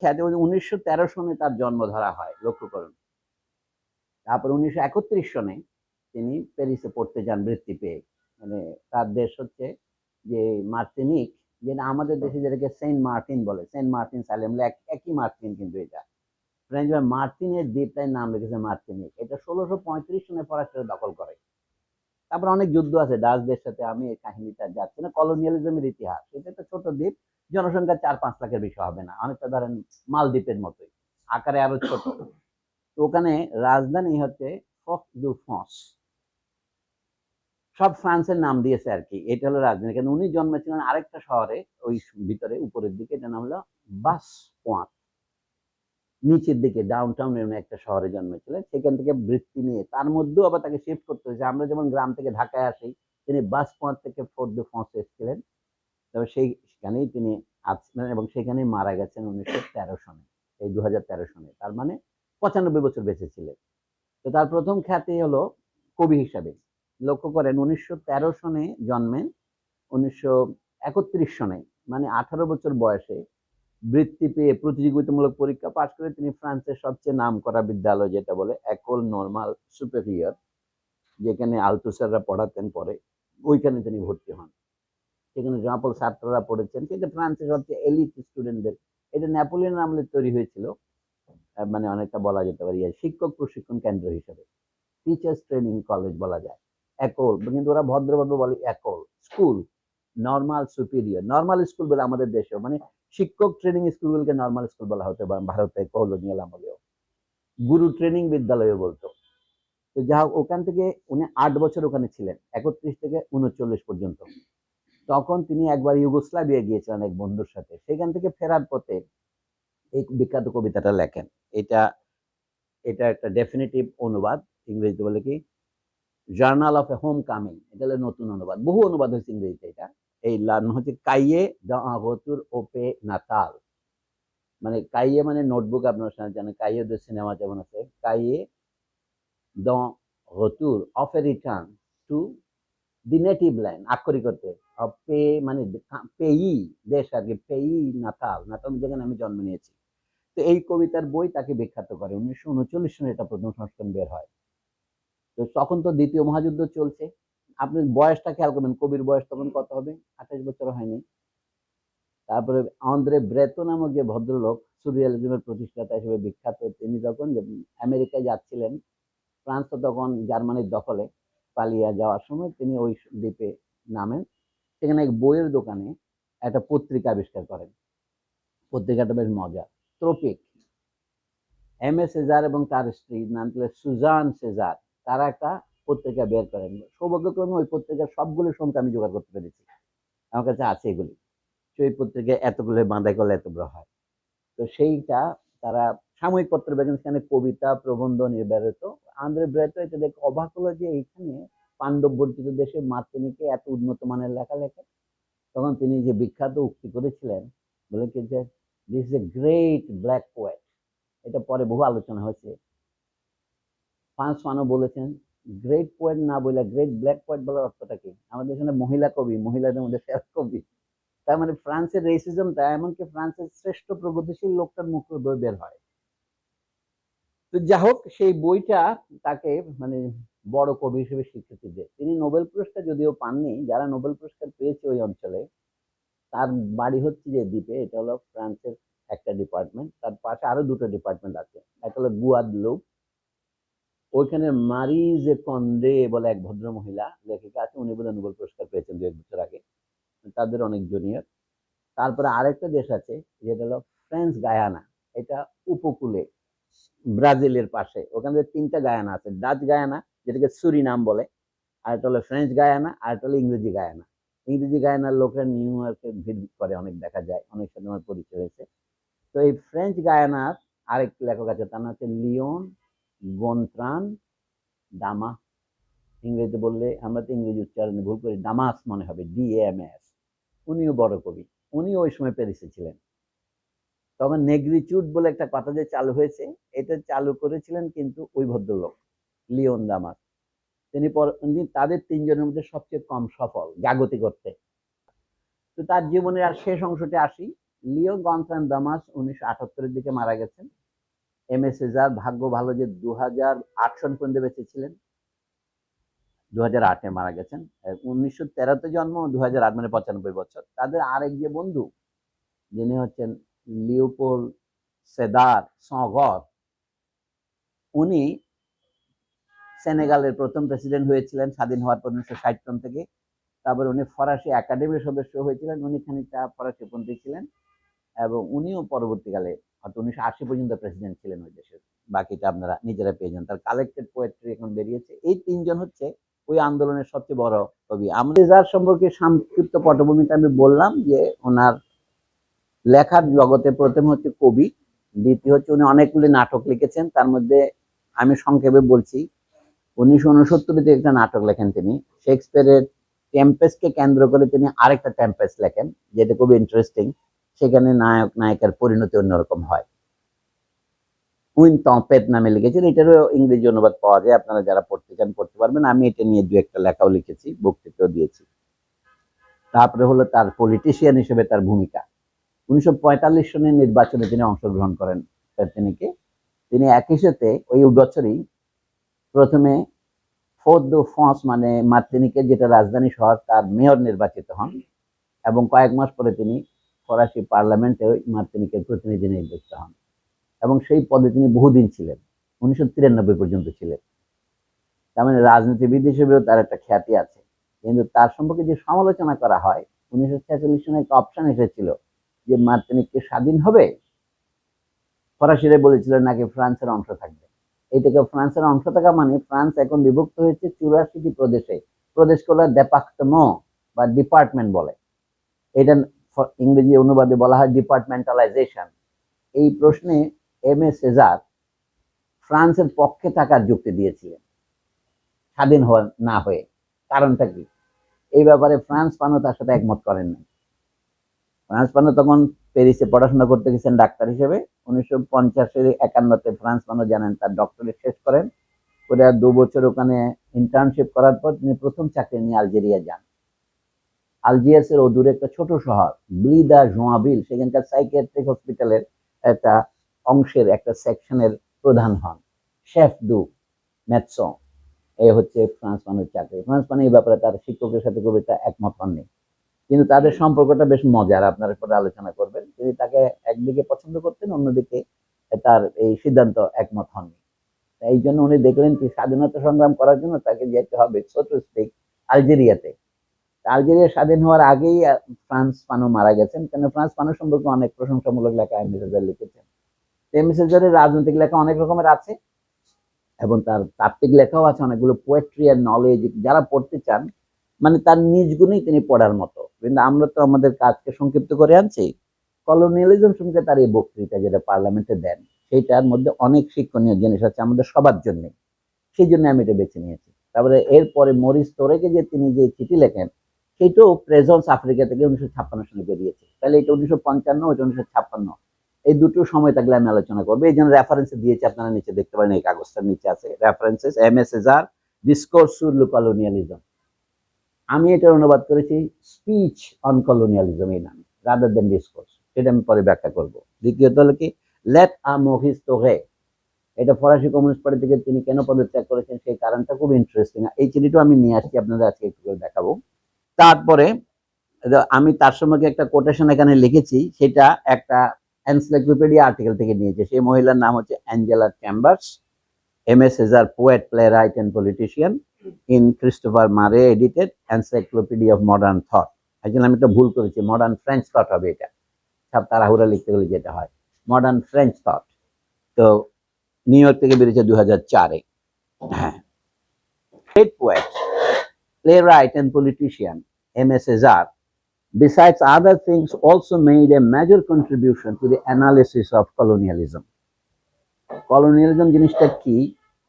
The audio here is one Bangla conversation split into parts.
খ্যাতি 1913 সনে তার জন্ম ধরা হয়, লক্ষ্য করুন। তারপর 1931 সনে তিনি প্যারিসে পড়তে যান বৃত্তি পেয়ে। মানে তার দেশ হচ্ছে যে মার্টিনিক, যেটা আমাদের দেশে যেটাকে সেন্ট মার্টিন বলে, সেন্ট মার্টিন সালেমুল্লাহ, একই মার্টিন, কিন্তু এটা ফ্রেঞ্চ মার্টিনের দ্বীপটার নাম রেখেছে মার্টিনিক। এটা 1635 সনে ফরাসিরা দখল করে। তারপর অনেক যুদ্ধ আছে ডাচদের সাথে, আমি এই কাহিনীটা যাচ্ছি না। কলোনিয়ালিজমের ইতিহাস, এটা একটা ছোট দ্বীপ, জনসংখ্যা 4-5 লাখের বেশি হবে না, অনেকটা ধরেন মালদ্বীপের মতোই, আকারে আরো ছোট। তো ওখানে রাজধানী হচ্ছে ফক দু ফ্রান্স, সব ফ্রান্সের নাম দিয়েছে আর কি, এটা হলো রাজধানী। কেন উনি জন্মেছিলেন আরেকটা শহরে, ওই ভিতরে উপরের দিকে, এটা নাম হলো বাস পোয়াত, নিচের দিকে ডাউন টাউনের একটা শহরে জন্মেছিলেন। সেখান থেকে বৃত্তি নিয়ে তার মধ্যেও আবার তাকে শিফট করতে হয়েছে। আমরা যেমন গ্রাম থেকে ঢাকায় আসি, তিনি বাস পয়েন্ট থেকে ফোর্ট দে ফ্রান্স এসেছিলেন। তবে সেখানেই তিনি আছেন এবং সেখানেই মারা গেছেন 1913 সনে, এই 2013 সনে, তার মানে 95 বছর বেঁচে ছিলেন। তো তার প্রথম খ্যাতি হলো কবি হিসাবে। লক্ষ্য করেন 1913 সনে জন্মেন, 1931 সনে মানে 18 বছর বয়সে বৃত্তি পেয়ে প্রতিযোগিতামূলক পরীক্ষা পাশ করে তিনি ফ্রান্সের সবচেয়ে নামকরা বিদ্যালয়, যেটা বলে একল নরমাল সুপেরিয়র, যেখানে আলতুসাররা পড়াতেন পরে, ওইখানে তিনি ভর্তি হন। সেখানে জনপল ছাত্ররা পড়েছেন, কিন্তু ফ্রান্সের সবচেয়ে এলিট স্টুডেন্টদের, এটা নেপোলিয়ন আমলে তৈরি হয়েছিল, মানে অনেকটা বলা যেতে পারে শিক্ষক প্রশিক্ষণ কেন্দ্র হিসেবে, টিচার্স ট্রেনিং কলেজ বলা যায়, একল, কিন্তু ওরা ভদ্রভাবে বলে একল school, normal superior, normal school বলে আমাদের দেশেও, মানে শিক্ষক ট্রেনিং স্কুলগুলোকে নর্মাল স্কুল বলা হতো ভারতে কলোনিয়াল আমলেও, গুরু ট্রেনিং বিদ্যালয় বলতো। তো যা হোক, ওখান থেকে উনি 8 বছর ওখানে ছিলেন, 31 থেকে 39 পর্যন্ত। তখন তিনি একবার ইউগোস্লাভিয়া গিয়েছিলেন এক বন্ধুর সাথে, সেখান থেকে ফেরার পথে এই বিখ্যাত কবিতাটা লেখেন। এটা এটা একটা ডেফিনেটিভ অনুবাদ, ইংরেজিতে বলে কি journal of A home coming, এটা হলো নতুন অনুবাদ, বহু অনুবাদ হয়েছে ইংরেজিতে। এটা এই লার্ন হচ্ছে কাইয়ে দ্য রতুর ওপে নাতাল, মানে কাইয়ে মানে নোটবুক, আপনারা জানেন কাইয়ে দ্য সিনেমা যেমন আছে, কাইয়ে দ্য রতুর of a return to the native land, আক্ষরিক অর্থে পে মানে পেই, দেশ আর কি, পেই নাতাল, নাতাল যেখানে আমি জন্ম নিয়েছি। তো এই কবিতার বই তাকে বিখ্যাত করে। 1939 সালে এটা প্রথম সংস্করণ বের হয়। তো তখন তো দ্বিতীয় মহাযুদ্ধ চলছে। আপনি বয়সটা খেয়াল করবেন, কবির বয়স তখন কত হবে, 28 বছর হয়নি। তারপরে আন্দ্রে ব্রেতো নামক যে ভদ্রলোক সুরিয়ালিজমের প্রতিষ্ঠাতা হিসেবে বিখ্যাত, তিনি যখন আমেরিকায় যাচ্ছিলেন, ফ্রান্স তো তখন জার্মানির দখলে, পালিয়ে যাওয়ার সময় তিনি ওই দ্বীপে নামেন। সেখানে এক বইয়ের দোকানে একটা পত্রিকা আবিষ্কার করেন। পত্রিকাটা বেশ মজা, ট্রপিক। এমএ সেজার এবং তার স্ত্রী, নাম ছিল সুজান সেজার, তারা একটা পত্রিকা বের করেন। সৌভাগ্যক্রমে ওই পত্রিকার সবগুলো সংখ্যা আমি জোগাড় করতে পেরেছি, আমার কাছে আছে এগুলি। সেই পত্রিকায় এতগুলো বাঁধাই করলে এতগুলো হয়। তো সেইটা তারা সাময়িক পত্র বেগেন, সেখানে কবিতা প্রবন্ধ নির্বারিত। আন্দ্রে ব্রেতো এটা দেখে অবাক হলো যে এইখানে পাণ্ডব বর্জিত দেশে মার্টিনিকে এত উন্নত মানের লেখা লেখে। তখন তিনি যে বিখ্যাত উক্তি করেছিলেন, বলে কি যে this is a great black poet, এটা পরে বহু আলোচনা হয়েছে। ফ্রান্স ফানো বলেছেন গ্রেট পোয়েট না বলে গ্রেট ব্ল্যাক পোয়েট বলার অর্থটা কি, আমাদের এখানে মহিলা কবি, মহিলাদের মধ্যে সেরা কবি, তার মানে ফ্রান্সের রেসিজমটা, এমনকি ফ্রান্সের শ্রেষ্ঠ প্রগতিশীল লোকটার মুখ বই বের হয়। তো যা হোক, সেই বইটা তাকে মানে বড় কবি হিসেবে স্বীকৃতি দেয়। তিনি নোবেল পুরস্কার যদিও পাননি, যারা নোবেল পুরস্কার পেয়েছে ওই অঞ্চলে, তার বাড়ি হচ্ছে যে দ্বীপে, এটা হলো ফ্রান্সের একটা ডিপার্টমেন্ট, তার পাশে আরো দুটো ডিপার্টমেন্ট আছে, একটা হলো গুয়াদলুপ, ওইখানে মারিজ কন্ডে বলে এক ভদ্র মহিলা লেখিকা আছে, উনি বোধহয় নোবেল পুরস্কার পেয়েছেন 2-1 বছর আগে, তাদের অনেক জুনিয়র। তারপরে আরেকটা দেশ আছে যেটা হলো ফ্রেঞ্চ গায়ানা, এটা উপকূলে ব্রাজিলের পাশে, ওখানে 3টা গায়ানা আছে, ডাচ গায়ানা যেটাকে সুরিনাম বলে, আর এটা হলো ফ্রেঞ্চ গায়ানা, আর এটা হলো ইংরেজি গায়ানা। ইংরেজি গায়ানার লোকরা নিউ ইয়র্কে ভিড় করে, অনেক দেখা যায়, অনেক সাথে আমার পরিচয় হয়েছে। তো এই ফ্রেঞ্চ গায়ানার আরেক লেখক আছে, তার নাম হচ্ছে লিওন গন্ত্রান ডামা, ইংরেজি বললে আমরা তো ইংরেজি উচ্চারণে ভুল করি, ডামাস মনে হবে, DAMS। উনিও বড় কবি, উনি ওই সময় প্যারিসে ছিলেন। তখন নেগ্রিচুড বলে একটা কথা যে চালু হয়েছে, এটা চালু করেছিলেন কিন্তু ওই ভদ্রলোক লিওন দামাস। তিনি তাদের 3জনের মধ্যে সবচেয়ে কম সফল জাগতিক অর্থে। তো তার জীবনের আর শেষ অংশতে আসি, লিও গনফ্রান দামাস 1978-এর দিকে মারা গেছেন। এমএ সেজার ভাগ্য ভালো যে 2008 সন পর্যন্ত বেঁচে ছিলেন, 2008-এ মারা গেছেন। 1913-তে জন্ম, 2008 মানে 95 বছর। তাদের আরেক যে বন্ধু যিনি হচ্ছেন লিওপোল সেদার সগর, উনি সেনেগালের প্রথম প্রেসিডেন্ট হয়েছিলেন স্বাধীন হওয়ার পর 1960 সন থেকে। তারপরে উনি ফরাসি একাডেমির সদস্য হয়েছিলেন, উনি খানিকটা ফরাসিপন্থী ছিলেন এবং উনিও পরবর্তীকালে হয়তো 1980 পর্যন্ত প্রেসিডেন্ট ছিলেন ওই দেশের। বাকিটা আপনারা নিজেরা পেয়ে যান, তার কালেক্টেড পোয়েট্রি এখন বেরিয়েছে। এই তিনজন হচ্ছে ওই আন্দোলনের সবচেয়ে বড় কবি। আমাদের যার সম্পর্কে সংক্ষিপ্ত পটভূমিটা আমি বললাম যে ওনার লেখার জগতে প্রথম হচ্ছে কবি, দ্বিতীয় হচ্ছে উনি অনেকগুলি নাটক লিখেছেন। তার মধ্যে আমি সংক্ষেপে বলছি, 1969-তে একটা নাটক লেখেন তিনি, শেক্সপিয়ারের টেম্পেস্টকে কেন্দ্র করে তিনি আরেকটা টেম্পেস্ট লেখেন, যেটা খুব ইন্টারেস্টিং। সেখানে নায়ক নায়িকার পরিণতি অন্যরকম হয়। উইন টম্পেট নামে লিখেছেন, এটারও ইংরেজি অনুবাদ পাওয়া যায়, আপনারা যারা পড়তে চান পড়তে পারবেন। আমি এটা নিয়ে দু একটা লেখাও লিখেছি, বক্তৃতাও দিয়েছি। তারপরে হলো তার পলিটিশিয়ান হিসেবে তার ভূমিকা। 1945 সনের নির্বাচনে তিনি অংশগ্রহণ করেন। তিনি একই সাথে ওই বছরই প্রথমে ফোর্ট দো ফ্রান্স মানে মার্তিনিকের যেটা রাজধানী শহর, তার মেয়র নির্বাচিত হন এবং কয়েক মাস পরে তিনি ফরাসি পার্লামেন্টে মার্তিনিকের প্রতিনিধি নির্বাচিত হন এবং সেই পদে তিনি বহুদিন ছিলেন, 1993 পর্যন্ত ছিলেন। তার মানে রাজনীতিবিদ হিসেবেও তার একটা খ্যাতি আছে। কিন্তু তার সম্পর্কে যে সমালোচনা করা হয়, 1946 সনে একটা অপশন এসেছিল যে মার্তিনিককে স্বাধীন হবে, ফরাসিরা বলেছিল নাকি ফ্রান্সের অংশ থাকবে। এটাকে ফ্রান্সের অংশ থাকা মানে ফ্রান্স এখন বিভক্ত হয়েছে 84টি প্রদেশে। প্রদেশগুলো ডেপার্টমেন্ট বা ডিপার্টমেন্ট বলে, এটা ইংরেজি অনুবাদে বলা হয় ডিপার্টমেন্টালাইজেশন। এই প্রশ্নে এমএ সেজার ফ্রান্সের পক্ষে থাকার যুক্তি দিয়েছিলেন স্বাধীন হওয়া না হয়ে। কারণটা কি? এই ব্যাপারে ফ্রান্স পানো তার সাথে একমত করেন না। ফ্রান্স পানো তখন প্যারিসে পড়াশোনা করতে গেছেন ডাক্তার হিসেবে। 1950-51-তে ফ্রান্স পানো জানেন তার ডক্টরেট শেষ করেন, করে 2 বছর ওখানে ইন্টার্নশিপ করার পর তিনি প্রথম চাকরি নিয়ে আলজেরিয়া যান। আলজিয়ার্সের অদূরে একটা ছোট শহর ব্লিদা জোয়াবিল, সেখানকার সাইকিয়াট্রিক হসপিটালের একটা অংশের একটা সেকশনের প্রধান হন, শেফ দু মেডসন। এই হচ্ছে ফ্রান্স পানোর চাকরি। ফ্রান্স পানো এই ব্যাপারে তার শিক্ষকের সাথে খুব একটা একমত হননি, কিন্তু তাদের সম্পর্কটা বেশ মজার, আপনারা পরে আলোচনা করবেন। তিনি তাকে একদিকে পছন্দ করতেন, অন্যদিকে তার এই সিদ্ধান্ত একমত হননি। এই জন্য উনি দেখলেন কি স্বাধীনতা সংগ্রাম করার জন্য তাকে যেতে হবে ছোট স্টেক আলজেরিয়াতে। আলজেরিয়া স্বাধীন হওয়ার আগেই ফ্রান্স পানো মারা গেছেন, কেন ফ্রান্স পানো সম্পর্কে অনেক প্রশংসামূলক লেখা এমএ সেজার লিখেছেন। এমএ সেজারের রাজনৈতিক লেখা অনেক রকমের আছে এবং তার তাত্ত্বিক লেখাও আছে অনেকগুলো, পোয়েট্রি আর নলেজ। যারা পড়তে চান মানে তার নিজ গুণেই তিনি পড়ার মতো। কিন্তু আমরা তো আমাদের কাজকে সংক্ষিপ্ত করে আনছি। কলোনিয়ালিজম সম্পর্কে তার এই বক্তৃতা যেটা পার্লামেন্টে দেন, সেইটার মধ্যে অনেক শিক্ষণীয় জিনিস আছে আমাদের সবার জন্য, সেই জন্য আমি এটা বেছে নিয়েছি। তারপরে এরপরে মরিস তোরেকে যে তিনি যে চিঠি লেখেন, সেটাও প্রেজেন্স আফ্রিকা থেকে 1956 সালে বেরিয়েছে। তাহলে এটা 1955, ওইটা 1956, এই দুটো সময় থাকলে আমি আলোচনা করবো। এই জন্য রেফারেন্স দিয়েছি, আপনারা নিচে দেখতে পারেন, এই কাগজটার নিচে আছে রেফারেন্সেস। এমএ সেজার ডিসকোর্স সুর লু কলোনিয়ালিজম। আমি এটার অনুবাদ করেছি স্পিচ অন কলোনিয়ালিজম এই নামে, রাদার দেন ডিসকোর্স। সেটা আমি পরে ব্যাখ্যা করবো। দ্বিতীয়ত হলো কি লেট আ মহিস তোহে, এটা ফরাসি কমিউনিস্ট পার্টি থেকে তিনি কেন পদত্যাগ করেছেন সেই কারণটা খুব ইন্টারেস্টিং। এই চিঠিটাও আমি নিয়ে আসছি, আপনাদের আজকে একটু করে দেখাবো। তারপরে আমি তার সম্পর্কে একটা কোটেশন এখানে লিখেছি, সেটা একটা এনসাইক্লোপিডিয়া আর্টিকেল থেকে নিয়েছে। সেই মহিলার নাম হচ্ছে Angela Chambers, Aime Cesaire poet, playwright and politician, in Christopher Murray edited encyclopedia of modern thought. একজন আমি একটা ভুল করেছি, মডার্ন ফ্রেঞ্চ থট হবে এটা, সব তাড়াহুড়া লিখতে গেলে যেটা হয়, মডার্ন ফ্রেঞ্চ থট। তো নিউ ইয়র্ক থেকে বেরিয়েছে 2004-এ। হ্যাঁ, great poet, playwright and politician Aimé Césaire, besides other things, also made a major contribution to the analysis of colonialism. Colonialism জিনিসটা কি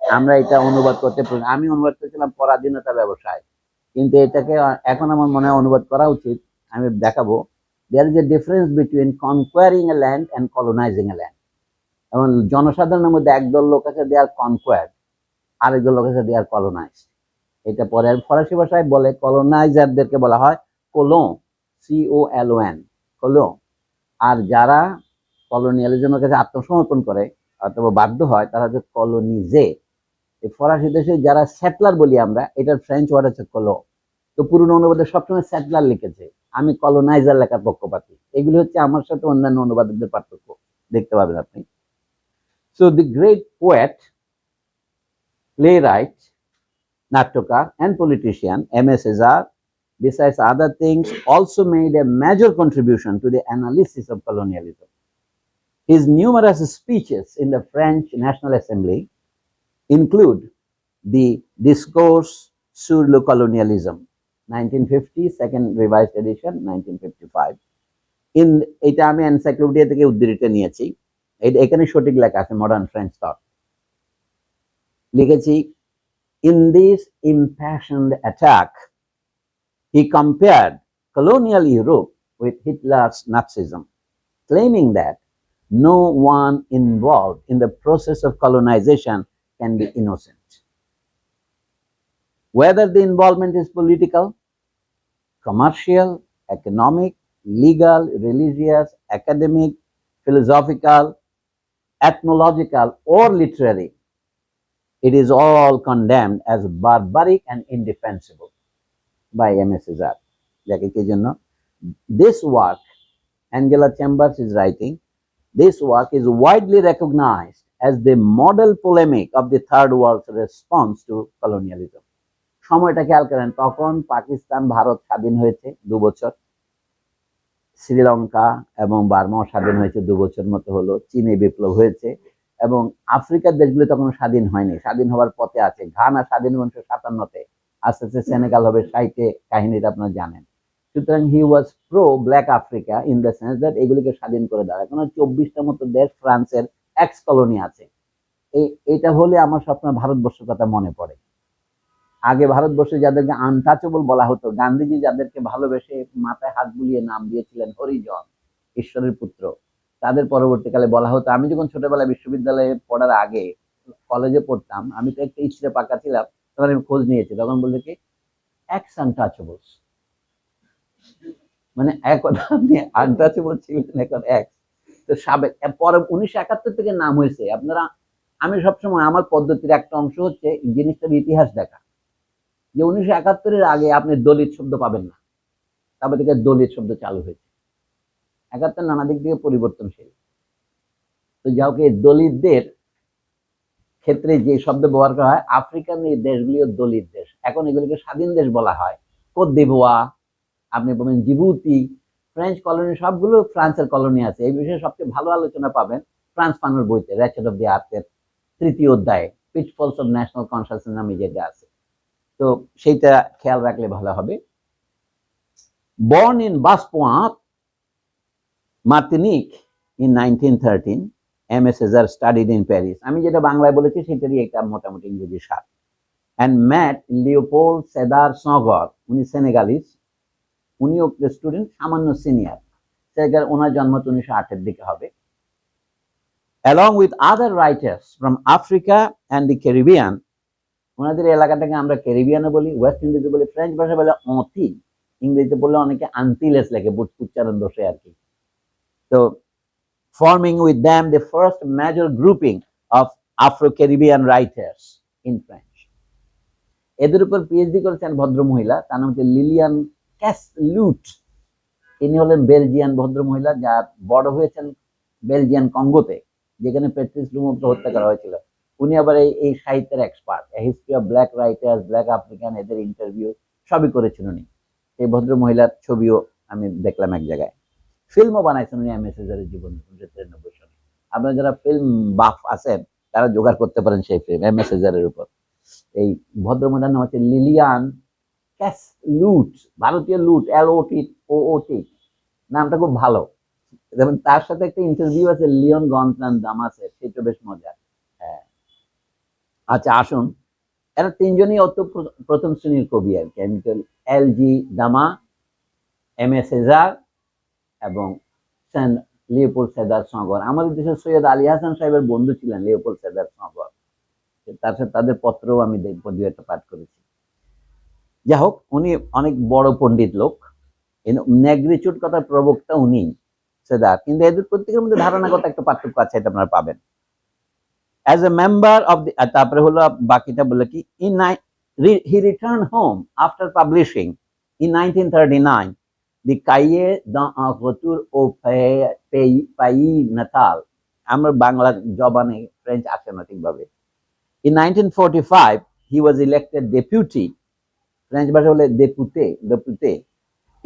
আমরা এটা অনুবাদ করতে পারি, আমি অনুবাদ করেছিলাম পরাধীনতা ব্যবসায়, কিন্তু এটাকে এখন আমার মনে হয় অনুবাদ করা উচিত। আমি দেখাবো there is a difference between conquering a land and colonizing a land. এবং জনসাধারণের মধ্যে একদল লোক আছে they are conquered, আরেকদল লোক আছে they are colonized। এটা পরে ফরাসি ভাষায় বলে কলোনাইজারদেরকে বলা হয় কোলন, COLON, কোলন, আর যারা কলোনিয়ালিজমের কাছে আত্মসমর্পণ করে অথবা বাধ্য হয় তারা হচ্ছে কলোনিজে। এই ফরাসি দেশে যারা সেটলার বলি আমরা, এটার ফ্রেঞ্চ ওয়ার্ড হচ্ছে কলো। তো পুরনো অনুবাদে সবসময় সেটলার লিখেছে, আমি কলোনাইজার লেখার পক্ষপাতী। এগুলি হচ্ছে আমার সাথে অন্যান্য অনুবাদকদের পার্থক্য, দেখতে পাবেন আপনি। So the great poet, playwright, natkar, and politician Aimé Césaire, besides other things, also made a major contribution to the analysis of colonialism. His numerous speeches in the French National Assembly include the Discourse sur le colonialisme, 1950, second revised edition, 1955. In এটা আমি এনসাইক্লোপিডিয়া থেকে উদ্ধৃত নিয়েছি, এখানে সঠিক লেখা আছে মডার্ন ফ্রেঞ্চ থট। লিখেছি, in this impassioned attack, he compared colonial Europe with Hitler's Nazism, claiming that no one involved in the process of colonization can be innocent. Whether the involvement is political, commercial, economic, legal, religious, academic, philosophical, ethnological, or literary, it is all condemned as barbaric and indefensible by Aimé Césaire. This work, Angela Chambers is writing, this work is widely recognized as the model polemic of the Third World's response to colonialism. সময়টা খেয়াল করেন, তখন পাকিস্তান ভারত স্বাধীন হয়েছে 2 বছর, শ্রীলঙ্কা এবং বার্মাও স্বাধীন হয়েছে 2 বছর মতো হলো, চীনে বিপ্লব হয়েছে এবং আফ্রিকার দেশগুলো তখন স্বাধীন হয়নি, স্বাধীন হওয়ার পথে আছে। ঘানা স্বাধীন 1957-তে, আস্তে আস্তে সেনেগাল হবে 60-এ, কাহিনীটা আপনারা জানেন। সুতরাং he was pro black Africa in the sense that এগুলিকে স্বাধীন করে দেওয়া। এখন 24টা মতো দেশ ফ্রান্সের এক্স কলোনি আছে। এটা হলে আমার সবসময় ভারতবর্ষের কথা মনে পড়ে। আগে ভারতবর্ষে যাদেরকে আনটাচেবল বলা হতো, গান্ধীজি যাদেরকে ভালোবেসে মাথায় হাত বুলিয়ে নাম দিয়েছিলেন হরিজন, ঈশ্বরের পুত্র, তাদের পরবর্তীকালে বলা হতো, আমি যখন ছোটবেলায় বিশ্ববিদ্যালয়ে পড়ার আগে কলেজে পড়তাম, আমি তো একটা ইচ্ছা পাকা ছিলাম, তখন আমি খোঁজ নিয়েছি, তখন বলতে কি এক্স আনটাচেবলস, মানে একদা আপনি আনটাচেবল ছিলেন, এখন এক্স। তো সাবেক, পরে 1971 থেকে নাম হয়েছে। আপনারা, আমি সবসময় আমার পদ্ধতির একটা অংশ হচ্ছে জিনিসটার ইতিহাস দেখা, যে 1971-এর আগে আপনি দলিত শব্দ পাবেন না, তারপর থেকে দলিত শব্দ চালু হয়েছে। 71 নানা দিক থেকে পরিবর্তনশীল। তো যাও কি, দলিতদের ক্ষেত্রে যে শব্দ ব্যবহার করা হয়, আফ্রিকান এই দেশগুলিও দলিত দেশ, এখন এগুলিকে স্বাধীন দেশ বলা হয়। কোত দিভোয়া, আপনি বলবেন জিবুতি, ফ্রেঞ্চ কলোনি, সবগুলো ফ্রান্সের কলোনি আছে। এই বিষয়ে সবচেয়ে ভালো আলোচনা পাবেন ফ্রান্স ফানোর বইতে, র্যাচেট অফ দি আর্থের 3য় অধ্যায়ে, পিটফলস অফ ন্যাশনাল কনসাসনেস নামে যেটা আছে। তো সেইটা খেয়াল রাখলে ভালো হবে। Born in Basse-Pointe, Martinique in 1913, Aimé Césaire studied in Paris. আমি যেটা বাংলায় বলেছি সেটারই একটা মোটামুটি ইংরেজি সার। And met Léopold Sédar Senghor, উনি সেনেগালিস, উনিও স্টুডেন্ট, সামান্য সিনিয়র। সেনেগাল, ওনার জন্ম 1908-এর দিকে হবে। Along with other writers from Africa and the Caribbean, ওনাদের এলাকাটাকে আমরা ক্যারিবিয়ানে বলি, ওয়েস্ট ইন্ডিজে বলি, ফ্রেঞ্চ ভাষা বলে অঁতি, ইংরেজিতে বললে অনেকে আন্তিলেস লেখে, উচ্চারণ দোষে আর কি। তো forming with them the first major grouping of Afro-Caribbean writers in French. এদের উপর পিএইচডি করেছেন ভদ্র মহিলা, তার নাম হচ্ছে লিলিয়ান ক্যাসলুট। ইনি হলেন বেলজিয়ান ভদ্র মহিলা, যার বড় হয়েছেন বেলজিয়ান কঙ্গোতে, যেখানে প্যাট্রিস লুমুম্বকে হত্যা করা হয়েছিল। উনি আবার এই সাহিত্যের expert, history of black writers, black African, এদের ইন্টারভিউ সবই করেছেন উনি। এই ভদ্র মহিলার ছবিও আমি দেখলাম এক জায়গায়, ফিল্মও বানাইছেন উনি এমএ সেজারের জীবন 1993 সালে। আপনারা যারা ফিল্ম বাফ আছেন তারা জোগাড় করতে পারেন সেই ফিল্ম এমএ সেজারের উপর। এই ভদ্র মহিলার নাম হচ্ছে লিলিয়ান ক্যাসলুট, ভারতীয় লুট, LOT, নামটা খুব ভালো। যেমন তার সাথে একটা ইন্টারভিউ আছে লিওন গনসান দামাসের, সেটা বেশ মজার। হ্যাঁ, আচ্ছা আসুন, এরা তিনজনই অত প্রথম শ্রেণীর কবি আর কি, LG দামা, এমএ সেজার এবং লিওপোল্ড সেদার সেঙ্গর। আমাদের দেশের সৈয়দ আলী হাসান সাহেবের বন্ধু ছিলেন লিওপোল্ড সেদার সেঙ্গর, তার সাথে তাদের পত্রও আমি দেখবো, দু একটা পাঠ করেছি। যাই হোক, উনি অনেক বড় পণ্ডিত লোক, নেগ্রিচুড কথার প্রবক্তা উনি। সেজার, কিন্তু এদের প্রত্যেকের মধ্যে ধারণাগত একটা পার্থক্য আছে, এটা আপনারা পাবেন। As a member of the তারপরে হলো বাকিটা বলে কি he returned home after publishing in 1939 the cahier d'un retour au pays natal, আমরা বাংলা জবানে ফ্রেঞ্চ আসে না ঠিকভাবে। In 1945 he was elected deputy, French ভাষা বলে député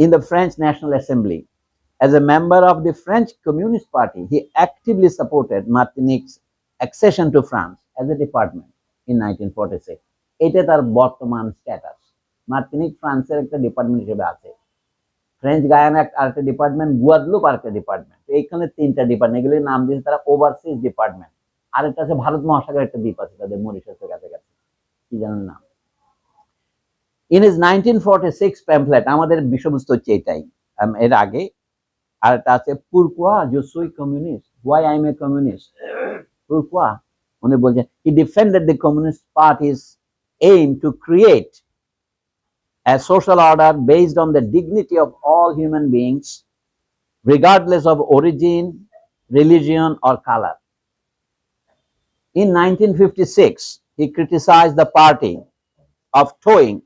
in the French National Assembly. As a member of the French Communist Party, he actively supported Martinique's accession to France as a department in 1946. এটা তার বর্তমান স্ট্যাটাস। মার্টিনিক ফ্রান্সের একটা ডিপার্টমেন্ট হিসেবে আছে, ফ্রেঞ্চ গায়ানা আরেকটা ডিপার্টমেন্ট, গুয়াদলুপ আরেকটা ডিপার্টমেন্ট, এইখানে তিনটা ডিপার্টমেন্ট, এগুলির নাম দিয়েছে তারা ওভারসিজ ডিপার্টমেন্ট। আরেকটা আছে ভারত মহাসাগরের একটা দ্বীপ আছে তাদের, মরিশাসের কাছাকাছি, কি জানেন নাম। In his 1946 pamphlet, আমাদের বিষয়বস্তু হচ্ছে এটাই, এর আগে আর এটা আছে pourquoi je suis communiste, why I am a communist, pourquoi উনি বলছেন he defended the communist party's aim to create a social order based on the dignity of all human beings regardless of origin, religion or color. In 1956 he criticized the party of towing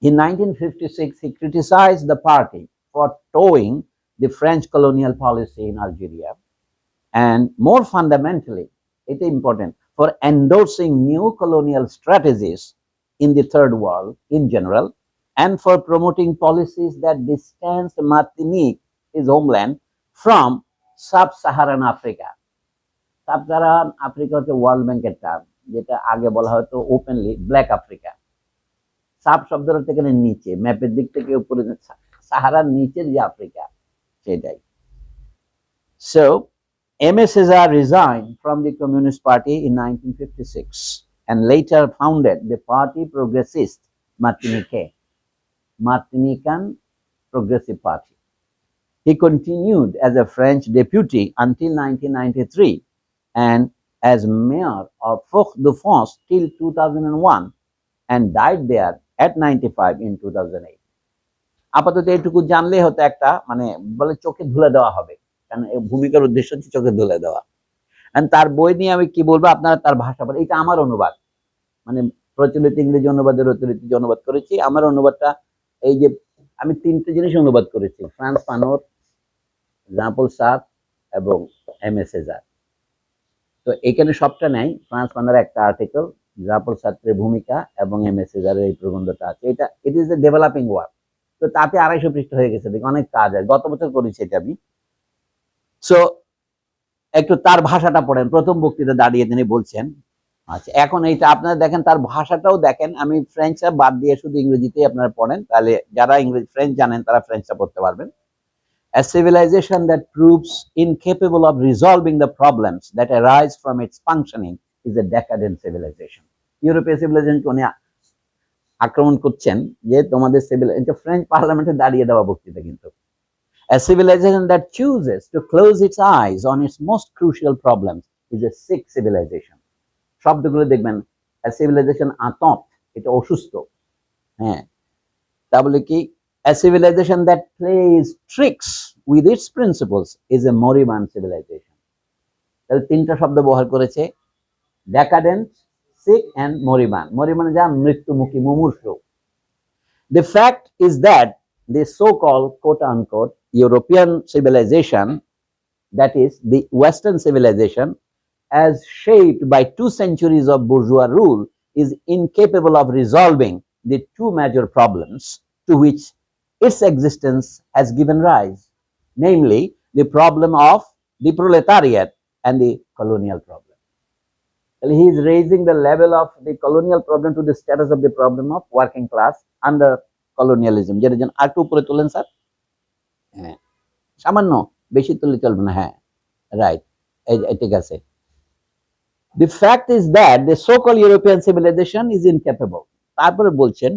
in 1956 he criticized the party for towing the French colonial policy in Algeria, and more fundamentally, it is important, for endorsing new colonial strategies in the third world in general, and for promoting policies that distanced Martinique, his homeland, from sub-Saharan Africa. Sub-Saharan Africa হচ্ছে ওয়ার্ল্ড ব্যাংকের টার্ম, যেটা আগে বলা হতো ওপেনলি ব্ল্যাক আফ্রিকা। সাব শব্দটা থেকে নিচে, ম্যাপের দিক থেকে উপরে, সাহারার নিচের যে আফ্রিকা, সেটাই। So, Aimé Césaire resigned from the Communist Party in 1956 and later founded the Parti Progressiste Martinican Progressive Party. He continued as a French deputy until 1993 and as mayor of Fort-de-France till 2001 and died there at 95 in 2008. আপাতত এইটুকু জানলেই হতো একটা, মানে বলে চোখে ধুলে দেওয়া হবে, কারণ ভূমিকার উদ্দেশ্য হচ্ছে চোখে ধুলে দেওয়া। তার বই নিয়ে আমি কি বলবো, আপনারা তার ভাষা বলে, এটা আমার অনুবাদ, মানে প্রচলিত ইংরেজি অনুবাদের অতিরিক্ত যে অনুবাদ করেছি, আমার অনুবাদটা এই যে আমি তিনটে জিনিস অনুবাদ করেছি, ফ্রান্স ফানোর, জাঁ-পল সার্ত্র এবং এমএ সেজার। তো এখানে সবটা নেই, ফ্রান্স ফানোর একটা আর্টিকেল, জাঁ-পল সার্ত্রের ভূমিকা এবং এমএ সেজারের এই প্রবন্ধটা আছে। এটা it is a developing work. তো তাতে 250 পৃষ্ঠা হয়ে গেছে, দেখি অনেক কাজ আছে, গত বছর করেছি এটা আমি। সো একটু তার ভাষাটা পড়েন, প্রথম বক্তৃতা দাঁড়িয়ে তিনি বলছেন। আচ্ছা, এখন এইটা আপনারা দেখেন, তার ভাষাটাও দেখেন, আমি ফ্রেঞ্চটা বাদ দিয়ে শুধু ইংরেজিতেই আপনারা পড়েন, তাহলে যারা ইংরেজি ফ্রেঞ্চ জানেন তারা ফ্রেঞ্চটা পড়তে পারবেন। A civilization that proves incapable of resolving the problems that arise from its functioning is a decadent civilization. ইউরোপীয় সিভিলাইজেশনকে উনি আক্রমণ করছেন যে তোমাদের সিভিলাইজেশন, ফ্রেঞ্চ পার্লামেন্টে দাঁড়িয়ে দেওয়া বক্তৃতা কিন্তু। A civilization that chooses to close its eyes on its most crucial problems is a sick civilization. শব্দগুলো দেখবেন, a civilization আতঙ্ক, এটা অসুস্থ। হ্যাঁ, তাহলে কি, a civilization that plays tricks with its principles is a moribund civilization. তাহলে তিনটা শব্দ ব্যবহার করেছে, decadent, sick and moribund. Moribund যা মৃত্যুমুখী, মুমূর্ষু। The fact is that the so-called quote-unquote European civilization, that is the Western civilization, as shaped by 2 centuries of bourgeois rule, is incapable of resolving the 2 major problems to which its existence has given rise, namely the problem of the proletariat and the colonial problem. He is raising the level of the colonial problem to the status of the problem of working class under colonialism. যেটা যেন আর একটু উপরে তোলেন স্যার, হ্যাঁ সামান্য, বেশি তুললে চলবে না, হ্যাঁ রাইট, ঠিক আছে। The fact is that the so-called European civilization is incapable. তারপরে বলছেন,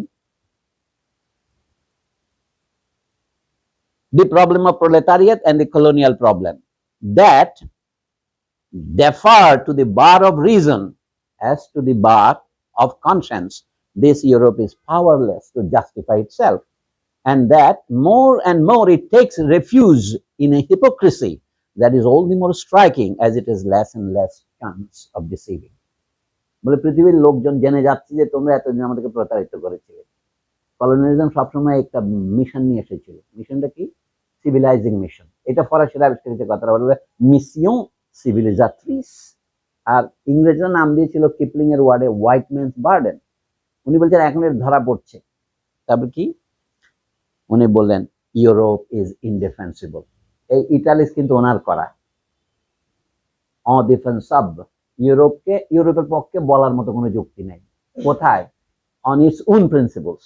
the problem of proletariat and the colonial problem that defer to the bar of reason as to the bar of conscience. This Europe is powerless to justify itself, and that more and more it takes refuge in a hypocrisy that is all the more striking as it is less and less chance of deceiving. বলে পৃথিবীর লোকজন জেনে যাচ্ছে যে তোমরা এতদিন আমাদেরকে প্রতারিত করেছিলে। কলোনিয়ালিজম সবসময় একটা মিশন নিয়ে এসেছিল। মিশনটা কি? সিভিলাইজিং মিশন। এটা ফরাসিরা আবিষ্কৃত কথাটা বলবে মিশন সিভিলিজাত্রিস। আর ইংরেজরা নাম দিয়েছিল কিপলিং এর ওয়ার্ডে হোয়াইট ম্যানস বার্ডেন। উনি বলছেন এখন এর ধরা পড়ছে। তারপর কি উনি বললেন ইউরোপ ইজ ইনডিফেন্সিবল। এই ইটালিস কিন্তু ওনার করা অডিফেন্সাব। ইউরোপের পক্ষে বলার মতো কোনো যুক্তি নেই। কোথায়? On its own principles.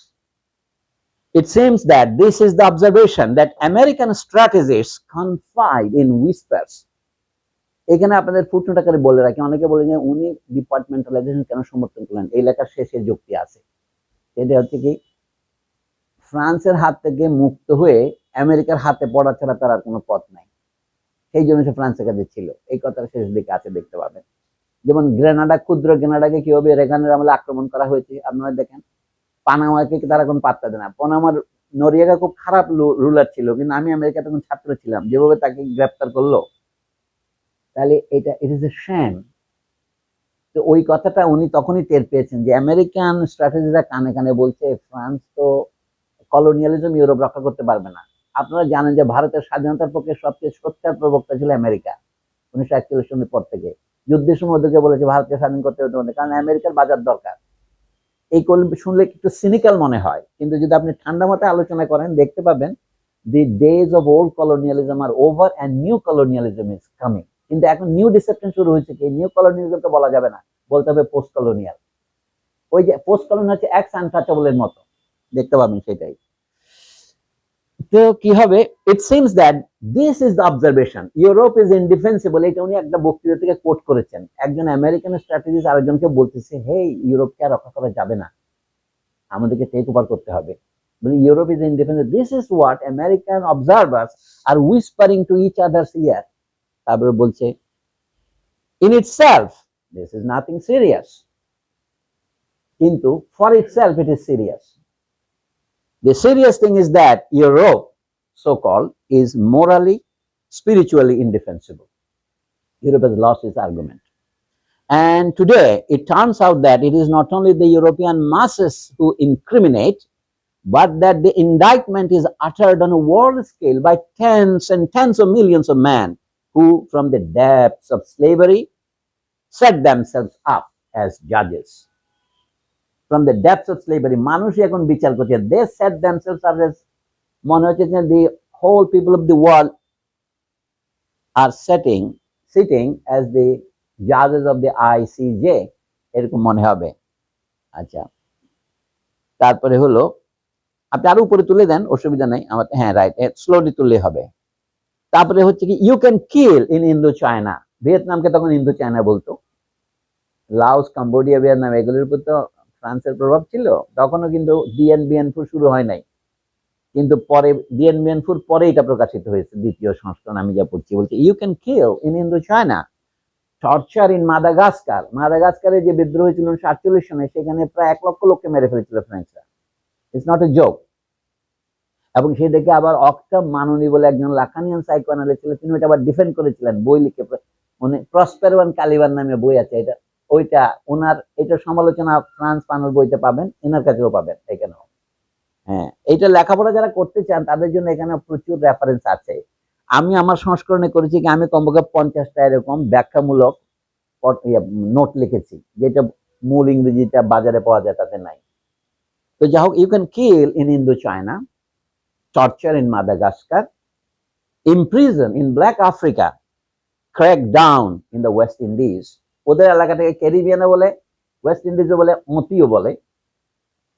It seems that this is the observation that American strategists confide in whispers. এখানে আপনাদের ফুটনোট আকারে বলে রাখি, অনেকে বলে যে উনি ডিপার্টমেন্টালাইজেশন কেন সমর্থন করলেন, এই লেখার শেষে যুক্তি আছে। এটা হচ্ছে কি ফ্রান্সের হাত থেকে মুক্ত হয়ে আমেরিকার হাতে পড়া ছাড়া তার আর কোনো পথ নাই, সেই জন্য সে ফ্রান্সের কাছে ছিল। এই কথাটা শেষ দিকে আছে, দেখতে পাবেন। যেমন গ্রেনাডা, ক্ষুদ্র গ্রেনাডাকে কিভাবে রেগানের আমলে আক্রমণ করা হয়েছে আপনারা দেখেন। পানামাকে তারা কোনো পাত্তা দেয় না। পানামার নরিয়াগা খুব খারাপ রুলার ছিল, কিন্তু আমি আমেরিকা তখন ছাত্র ছিলাম, যেভাবে তাকে গ্রেপ্তার করলো, তাহলে এটা ইট ইজ এ শ্যাম। তো ওই কথাটা উনি তখনই টের পেয়েছেন যে আমেরিকান স্ট্র্যাটেজিরা কানে কানে বলছে ফ্রান্স তো কলোনিয়ালিজম ইউরোপ রক্ষা করতে পারবে না। আপনারা জানেন যে ভারতের স্বাধীনতার পক্ষে সবচেয়ে সোচ্চার প্রবক্তা ছিল আমেরিকা 1941 সালের পর থেকে। যুদ্ধের সময় ওদেরকে বলেছে ভারতকে স্বাধীন করতে হবে, কারণ আমেরিকার বাজার দরকার। এই শুনলে একটু সিনিক্যাল মনে হয়, কিন্তু যদি আপনি ঠান্ডা মাথায় আলোচনা করেন দেখতে পাবেন the days of old colonialism are over and new colonialism is coming. কিন্তু এখন নিউ ডিসেপশন শুরু হয়েছে। কি নিউ কলোনিয়ালিজম তো বলা যাবে না, বলতে হবে পোস্ট কলোনিয়াল। ওই যে পোস্ট কলোনিয়াল হচ্ছে এক্স আনটাচেবলের মতো, দেখতে পাবেন সেটাই। তো কি হবে? It seems that this is the observation, Europe is indefensible. এটা উনি একটা বক্তৃতা থেকে কোট করেছেন। একজন আমেরিকান স্ট্র্যাটেজিস্ট আরেকজনকে বলতেছে, হে ইউরোপকে আর রক্ষা করা যাবে না, আমাদেরকে টেক ওভার করতে হবে। বলে Europe is indefensible. This is what American observers are whispering to each others ear. তারপরে বলছে in itself this is nothing serious, কিন্তু for itself it is serious. The serious thing is that Europe, so-called, is morally, spiritually indefensible. Europe has lost its argument. And today, it turns out that it is not only the European masses who incriminate, but that the indictment is uttered on a world scale by tens and tens of millions of men who, from the depths of slavery, set themselves up as judges. From the depths of slavery, মানুষই এখন বিচার করছে। They set themselves up as, মনে হচ্ছে যে the whole people of the world are sitting as the judges of the ICJ, এরকম মনে হবে। আচ্ছা, তারপরে হলো আপনি আরো উপরে তুলে দেন, অসুবিধা নাই আমার। হ্যাঁ রাইট, স্লোলি তুললে হবে। তারপরে হচ্ছে কি you can kill in Indo China. ভিয়েতনামকে তখন ইন্দো চায়না বলতো। লাওস, কম্বোডিয়া, ভিয়েতনাম এগুলোর উপর তো ফ্রান্সের প্রভাব ছিল। তখনও কিন্তু ডিএন বিএনফুর শুরু হয় নাই, কিন্তু পরে ডিএন বিএনফুর পরে এটা প্রকাশিত হয়েছে, দ্বিতীয় সংস্করণ আমি যা পড়ছি। বলছে you can kill in Indo China, torture in Madagascar. মাদাগাস্কারে যে বিদ্রোহ হয়েছিল 1948 সনে, সেখানে প্রায় 1 লক্ষ লোককে মেরে ফেলেছিল ফ্রেঞ্চরা। It's not a joke. এবং সেই দেখে আবার অক্টাভ মাননী বলে একজন লাকানিয়ান সাইকোঅ্যানালিস্ট ছিল, তিনি ওইটা আবার ডিফেন্ড করেছিলেন, বই লিখে, মানে প্রসপেরো এন্ড কালিবার নামে বই আছে। এটা ওইটা ওনার, এটা সমালোচনা ফ্রান্স পানোর বইতে পাবেন, এনার কাছেও পাবেন এখানেও। হ্যাঁ, এইটা লেখাপড়া যারা করতে চান তাদের জন্য এখানে প্রচুর রেফারেন্স আছে। আমি আমার সংস্করণে করেছি কি, আমি কমপক্ষে 50টা এরকম ব্যাখ্যামূলক নোট লিখেছি, যেটা মূল ইংরেজিটা বাজারে পাওয়া যায় তাতে নাই। তো যাই হোক, you can kill in Indo China, torture in Madagascar, imprison in Black Africa, crack down in the West Indies. ওদের এলাকাটাকে ক্যারিবিয়ানও বলে, ওয়েস্ট ইন্ডিজও বলে, মতিও বলে।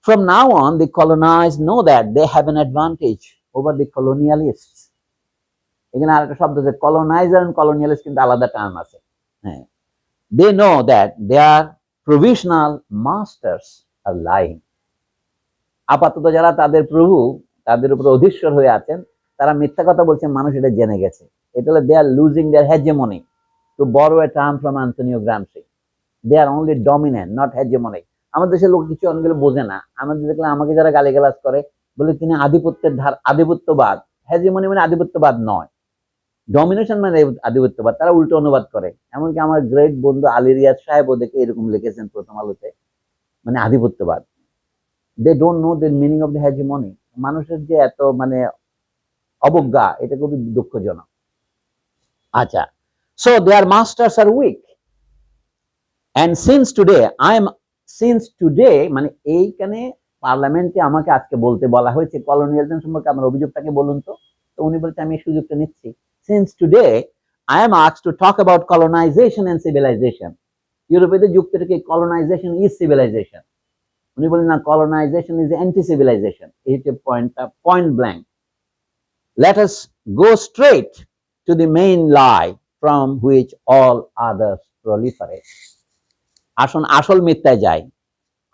From now on, the colonized know that they have an advantage over the colonialists. এখানে আরেকটা শব্দ আছে, colonizer and colonialist কিন্তু আলাদা টার্ম আছে। হ্যাঁ, they know that their provisional masters are lying. আপাতত যারা তাদের প্রভু, তাদের উপর অধীশ্বর হয়ে আছেন, তারা মিথ্যা কথা বলছেন, মানুষ এটা জেনে গেছে। এটা হলো they are losing their hegemony. To borrow a term from Antonio Gramsci, they are only dominant, not hegemonic. আমাদের দেশের লোক কিছু অনেকগুলো বোঝে না। আমাদের দেখলে আমাকে যারা গালিগালাজ করে, বলে তিনি আধিপত্যের ধার, আধিপত্যবাদ। হেজেমনি মানে আধিপত্যবাদ নয়, ডমিনেশন মানে আধিপত্যবাদ, তারা উল্টো অনুবাদ করে। এমনকি আমার গ্রেট বন্ধু আলী রিয়াজ সাহেব ওদেরকে এরকম লিখেছেন প্রথম আলোতে, মানে আধিপত্যবাদ। They don't know the meaning of the hegemony. মানুষের যে এত মানে অবজ্ঞা, এটা খুবই দুঃখজনক। আচ্ছা, so their masters are weak and since today মানে এইখানে পার্লামেন্টে আমাকে আজকে বলতে বলা হয়েছে কলোনিয়ালিজম সম্পর্কে আমার অভিযোগটাকে বলুন তো। তো উনি বলছে আমি এই সুযোগটা নিচ্ছি। Since today I am asked to talk about colonisation and civilisation. ইউরোপীয়দের যুক্ত থেকে কলোনাইজেশন ইজ সিভিলাইজেশন। উনি বলেন না, কলোনাইজেশন ইজ অ্যান্টি সিভিলাইজেশন। এই হচ্ছে পয়েন্টটা, point blank. Let us go straight to the main lie from which all others proliferate. আসুন আসল মিথ্যায় যাই।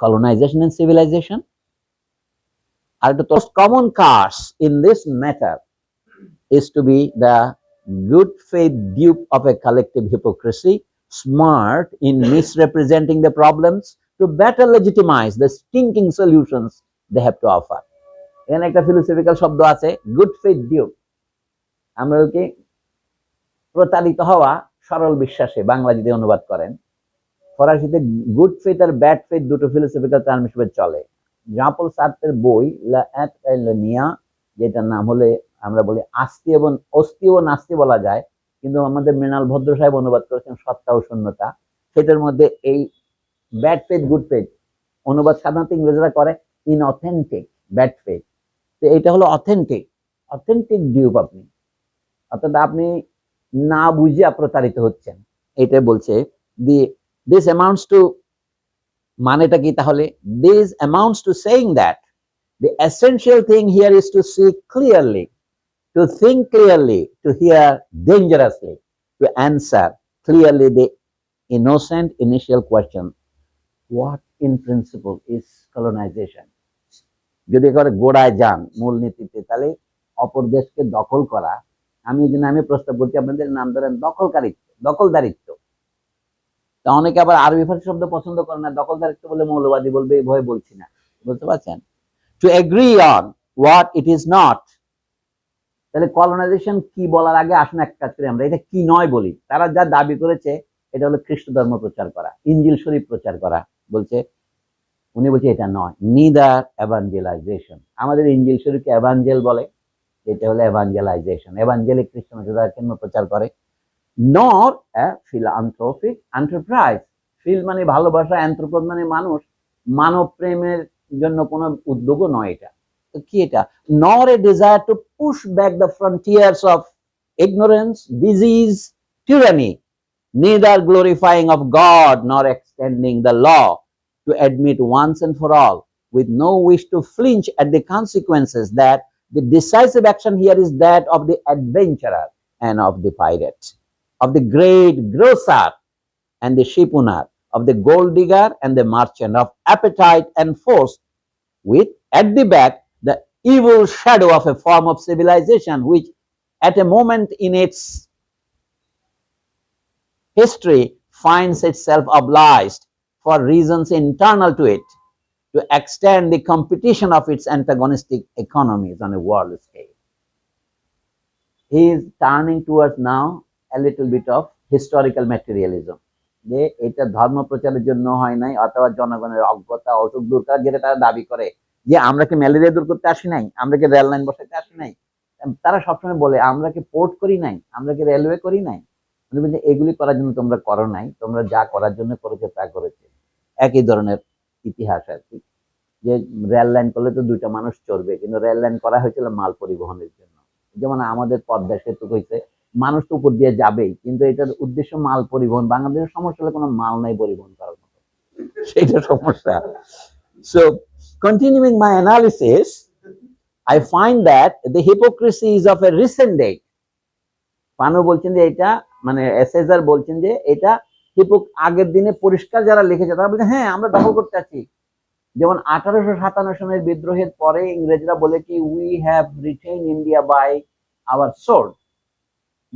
Colonization and civilization are the most common cause in this matter is to be the good faith dupe of a collective hypocrisy, smart in misrepresenting the problems to better legitimize the stinking solutions they have to offer. এখানে একটা ফিলোসফিক্যাল শব্দ আছে, গুড ফেথ ডিউপ। আমরা কি প্রতারিত হওয়া সরল বিশ্বাসে, বাংলা যদি অনুবাদ করেন। ফরাসিতে গুড ফেথ আর ব্যাড ফেথ দুটো ফিলোসফিক্যাল টার্ম হিসেবে চলে। জাঁ-পল সার্ত্রের বই লা এথ এ লা নিয়া, যেটার নাম হলে আমরা বলি আস্তি এবং অস্তি ও নাস্তি বলা যায়, কিন্তু আমাদের মৃণাল ভদ্র সাহেব অনুবাদ করেছেন সত্তা ও শূন্যতা। সেটার মধ্যে এই ব্যাড ফেথ গুড ফেথ অনুবাদ সাধারণত ইংরেজরা করে ইনঅথেন্টিক ব্যাড ফেথ। তো এটা হলো অথেন্টিক, অথেন্টিক ডিউপ। আপনি অর্থাৎ আপনি না বুঝে প্রতারিত হচ্ছেন, এটাই বলছে। দি দিস অ্যামাউন্টস টু, মানেটা কি তাহলে? This amounts two saying that the essential thing here is to see clearly, to think clearly, to hear dangerously, to answer clearly the innocent initial question, what in principle is colonization? যদি করে গোড়ায় যান মূলনীতিতে, তাহলে অপর দেশকে দখল করা। আমি এই জন্য আমি প্রস্তাব করছি আপনাদের নাম ধরেন দখলকারিত্ব, দখলদারিত্ব। তা অনেকে আবার আরবি ফার্সি শব্দ পছন্দ করে না, দখলদারিত্ব বলে মৌলবাদী বলবে, এই ভয়ে বলছি না, বুঝতে পারছেন? To agree on what it is not. তাহলে কলোনাইজেশন কি বলার আগে আসুন এক কাজ করি, আমরা এটা কি নয় বলি। তারা যা দাবি করেছে এটা হলো খ্রিস্ট ধর্ম প্রচার করা, ইঞ্জিল শরীফ প্রচার করা। বলছে, উনি বলছে এটা নয়, নিদার এভাঞ্জেলাইজেশন। আমাদের ইঞ্জিল শরীফকে এভাঞ্জেল বলে, এটা হলো এভাঞ্জেলাইজেশন। এভাঞ্জেলিক খ্রিস্টান কেন প্রচার করে? নর ফিলান্থ্রপিক এন্টারপ্রাইজ। ফিল মানে ভালোবাসা, অ্যান্থ্রোপোস মানে মানুষ, মানব প্রেমের জন্য কোনো উদ্যোগও নয় এটা। তো কি এটা? Nor a desire to push back the frontiers of ignorance, disease, tyranny, neither glorifying of God nor extending the law to admit once and for all, with no wish to flinch at the consequences, that the decisive action here is that of the adventurer and of the pirate, of the great grocer and the ship owner, of the gold digger and the merchant, of appetite and force, with at the back the evil shadow of a form of civilization which at a moment in its history finds itself obliged, for reasons internal to it, to extend the competition of its antagonistic economies on a world scale. He is turning towards now a little bit of historical materialism, যে এটা ধর্ম প্রচারের জন্য হয় নাই, অথবা জনগণের অজ্ঞতা অসুখ দূর করার, যেটা তারা দাবি করে যে আমরা কি ম্যালেরিয়া দূর করতে আসি নাই, আমরা কি রেল লাইন বসাইতে আসি নাই। তারা সবসময় বলে আমরা কি পোর্ট করি নাই, আমরা কি রেলওয়ে করি নাই। উনি বলছেন এগুলি করার জন্য তোমরা করো নাই, তোমরা যা করার জন্য করেছে তা করেছে। একই ধরনের ইতিহাস আর কি, যে রেল লাইন করলে তো দুইটা মানুষ চড়বে, কিন্তু রেল লাইন করা হয়েছিল মাল পরিবহনের জন্য। যেমন আমাদের পদ্মা সেতু হয়েছে, মানুষ তো উপর দিয়ে যাবেই, কিন্তু এটার উদ্দেশ্য মাল পরিবহন। বাংলাদেশের সমস্যা হলে কোনো মাল নাই পরিবহন করার মতো, সেটা সমস্যা। So continuing my analysis, I find that the hypocrisy is of a recent date. Fanon বলছেন যে এটা মানে সেজার বলছেন যে এটা আগের দিনে পরিষ্কার যারা লিখেছে তারা বলছে হ্যাঁ আমরা দখল করতে আছি। যেমন 1857 সনের বিদ্রোহের পরে ইংরেজরা বলে কি we have retain India by our sword.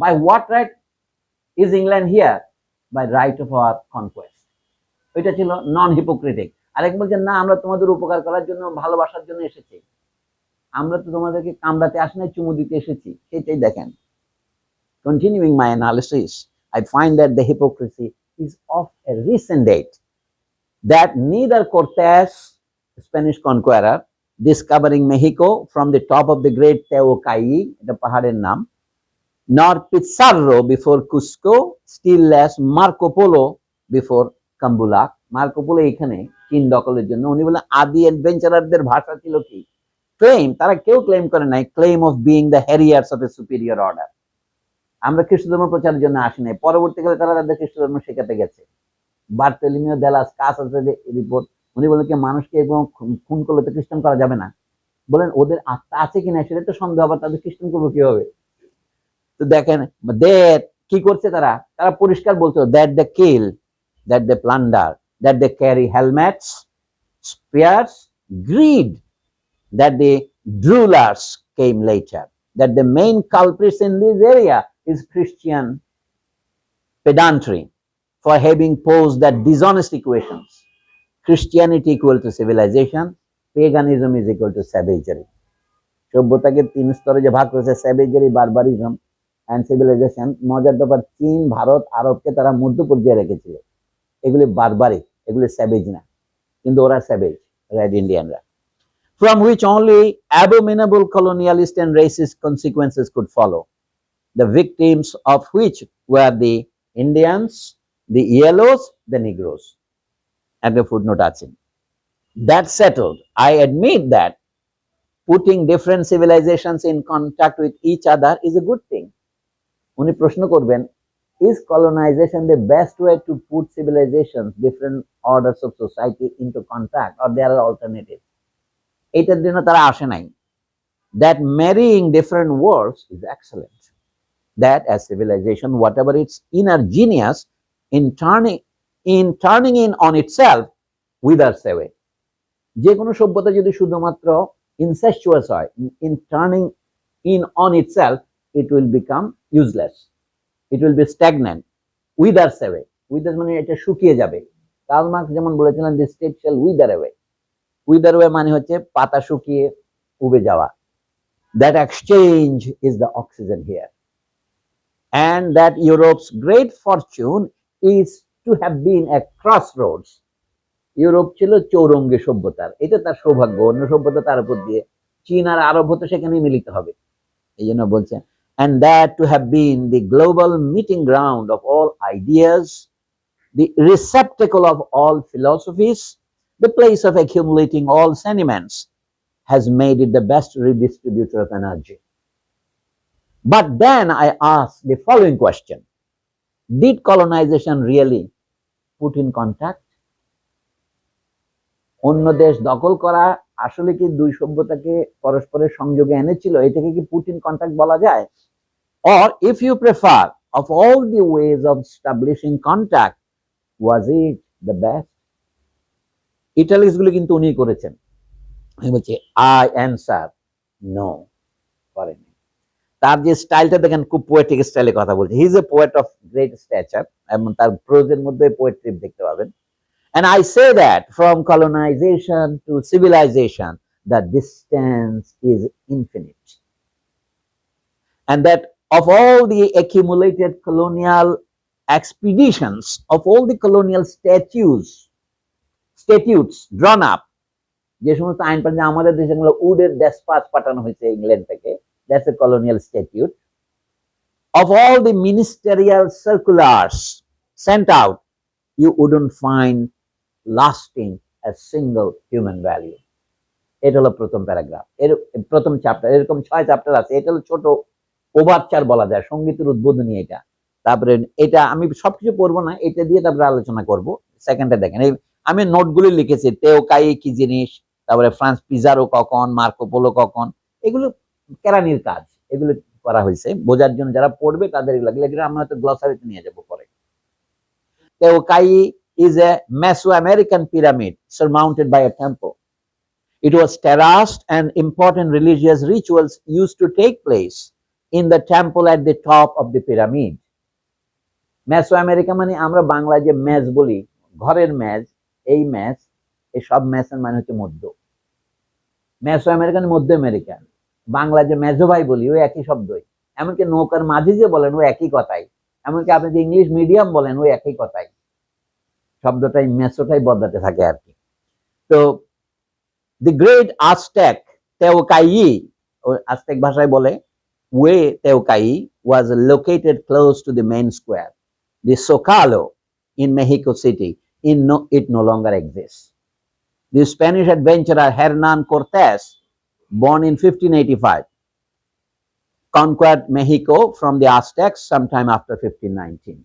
By what right is England here? By right of our conquest. এটা ছিল নন হিপোক্রিটিক। আরেক বলছেন না আমরা তোমাদের উপকার করার জন্য, ভালোবাসার জন্য এসেছি, আমরা তো তোমাদেরকে কামড়াতে আসি নাই, চুমু দিতে এসেছি। সেটাই দেখেন। Continuing my analysis, I find that the hypocrisy is of a recent date, that neither Cortes, Spanish conqueror, discovering Mexico from the top of the great Teocalli, the pahaড়ের নাম, nor Pizarro before Cusco, still less Marco Polo before Cambulac. Marco polo এখানে চীন দখলের জন্য, উনি বলেন আদি অ্যাডভেঞ্চারারদের ভাষা ছিল কি, ক্লেম, তারা কেউ ক্লেম করে নাই, claim of being the harriers of a superior order. আমরা খ্রিস্ট ধর্ম প্রচারের জন্য আসি নাই, পরবর্তীকালে তারা তাদের খ্রিস্ট ধর্ম শেখাতে গেছে। বার্তেলিমিও দেলাস কাসাসের রিপোর্ট, উনি বলেন কি মানুষকে এবং খুন করলে তো খ্রিস্টান করা যাবে না, বলেন ওদের আত্মা আছে কিনা সেটা তো সন্দেহ, আবার তাদের খ্রিস্টান করবো কি হবে। তো দেখেন কি করছে তারা, তারা পরিষ্কার বলতো that they kill, that they plunder, that they carry helmets, spears, grid, that the rulers came later, that the main culprits in this area is Christian pedantry for having posed that dishonest equations. Christianity equal to civilization, paganism is equal to savagery. সভ্যতাকে তিন স্তরে যে ভাগ করেছে, স্যাভেজারি, বারবারিজম অ্যান্ড সিভিলাইজেশন। মজার ব্যাপার, চীন, ভারত, আরবকে তারা মধ্য পর্যায়ে রেখেছিল। এগুলি বারবারিক, এগুলি স্যাভেজ না, কিন্তু ওরা স্যাভেজ, রেড ইন্ডিয়ানরা, from which only abominable colonialist and racist consequences could follow, the victims of which were the Indians, the yellows, the Negroes. And the footnote আছে। That settled, I admit that putting different civilizations in contact with each other is a good thing. উনি প্রশ্ন করবেন, is colonization the best way to put civilizations, different orders of society into contact, or there are alternatives? এটার জন্য তারা আসে নাই। That marrying different worlds is excellent. That as civilization, whatever its inner genius, in turning in on itself, withers away. যে কোনো সভ্যতা যদি শুধুমাত্র incestuous হয়, in turning in on itself, it will become useless. It will be stagnant, withers away. Withers মানে এটা শুকিয়ে যাবে। কার্ল মার্কস যেমন বলেছিলেন, the state shall wither away. Wither away মানে হচ্ছে পাতা শুকিয়ে উবে যাওয়া। That exchange is the oxygen here. And that Europe's great fortune is to have been a crossroads. Europe ছিল চৌরঙ্গী সভ্যতার, এটা তার সৌভাগ্য, অন্য সভ্যতা তার উপর দিয়ে, চীন আর আরব হতো সেখানেই মিলিত হবে, এই জন্য বলছেন। And that to have been the global meeting ground of all ideas, the receptacle of all philosophies, the place of accumulating all sentiments, has made it the best redistributor of energy. But then I ask the following question: did colonization really put in contact? অন্য দেশ দখল করা আসলে কি দুই সভ্যতাকে পরস্পরের সংযোগে এনেছিল? এটাকে কি পুট ইন কন্ট্যাক্ট বলা যায়? Or if you prefer, of all the ways of establishing contact, was it the best? Italics গুলো কিন্তু উনি করেছেন। আমি বলছি আই অ্যান্সার নো, করেনি। তার যে স্টাইলটা দেখেন, খুব পোয়েটিক স্টাইলে কথা বলছে। He is a poet of great stature, এবং তার প্রোজের মধ্যে পোয়েট্রি দেখতে পাবেন। And I say that from colonization to civilization, the distance is infinite. And that of all the accumulated colonial expeditions, of all the colonial statutes drawn up, যে সমস্ত আইন পান, আমাদের দেশে উডের ডেসপাচ পাঠানো হয়েছে ইংল্যান্ড থেকে, that's a colonial statute. Of all the ministerial circulars sent out, you wouldn't find lasting a single human value. এটা হলো প্রথম প্যারাগ্রাফ, এর প্রথম চ্যাপ্টার, এরকম 6 চ্যাপ্টার আছে। এটা হলো ছোট ওভারচার বলা যায়, সঙ্গীতের উদ্বোধনী এটা। তারপরে এটা আমি সবকিছু পড়বো না, এটা দিয়ে তারপরে আলোচনা করব। সেকেন্ডটা দেখেন, আমি নোটগুলি লিখেছি, তেওকাই কি জিনিস, তারপরে ফ্রান্স পিজারো কখন, মার্কো পোলো কখন, এগুলো কেরানির কাজ, এগুলো করা হয়েছে বোঝার জন্য। যারা পড়বে তাদের এগুলো আমরা হয়তো গ্লসারিতে নিয়ে যাবো পরে। তেওকাই is a Mesoamerican pyramid surmounted by a temple. It was terraced and important religious rituals used to take place in the temple at the top of the pyramid. Mesoamerica মানে আমরা বাংলায় যে মেজ বলি, ঘরের মেজ, এই মেজ, এই সব মেজের মানে হচ্ছে মধ্য। মেসো আমেরিকান মধ্য আমেরিকা, বাংলা যে মেজো ভাই বলি, ওই একই শব্দই। এমনকি নৌকার মাঝি যে বলেন ও একই কথাই, এমনকি আপনি যে ইংলিশ মিডিয়াম বলেন ওই একই কথাই, শব্দটাই মেসোটাই বদলাতে থাকে আর কি। তো দি গ্রেট আজটেক তেওকাই, আজটেক ভাষায় বলে ওয়ে তেওকাই was located close to the main square, the Zocalo in Mexico City. It no longer exists. The Spanish adventurer Hernan Cortes, born in 1585, conquered Mexico from the Aztecs sometime after 1519.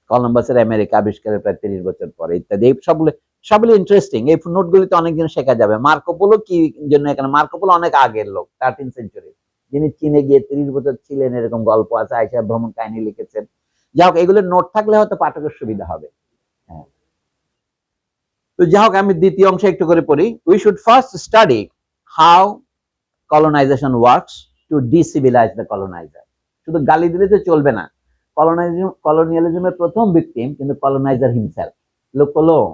কলম্বাসের America আবিষ্কারের প্রায় 30 বছর পরে ইত্যাদি। এই সবগুলো ইন্টারেস্টিং, এই নোটগুলিতে অনেক জিনিস শেখা যাবে। মার্কোপোলো কি জন্য এখানে, মার্কোপোলো অনেক আগের লোক, 13th সেঞ্চুরি, যিনি চীনে গিয়ে 30 বছর ছিলেন, এরকম গল্প আছে, আইসা ভ্রমণ কাহিনী লিখেছেন। যাই হোক, এগুলোর নোট থাকলে হয়তো পাঠকের সুবিধা হবে। হ্যাঁ, তো যাই হোক, আমি দ্বিতীয় অংশে একটু করে পড়ি। We should first study how colonization works to decivilize the colonizer. শুধু গালি দিলে তো চলবে না। কলোনিয়ালিজমের প্রথম ভিকটিম কিন্তু কলোনাইজার হিমসেলফ। Le colon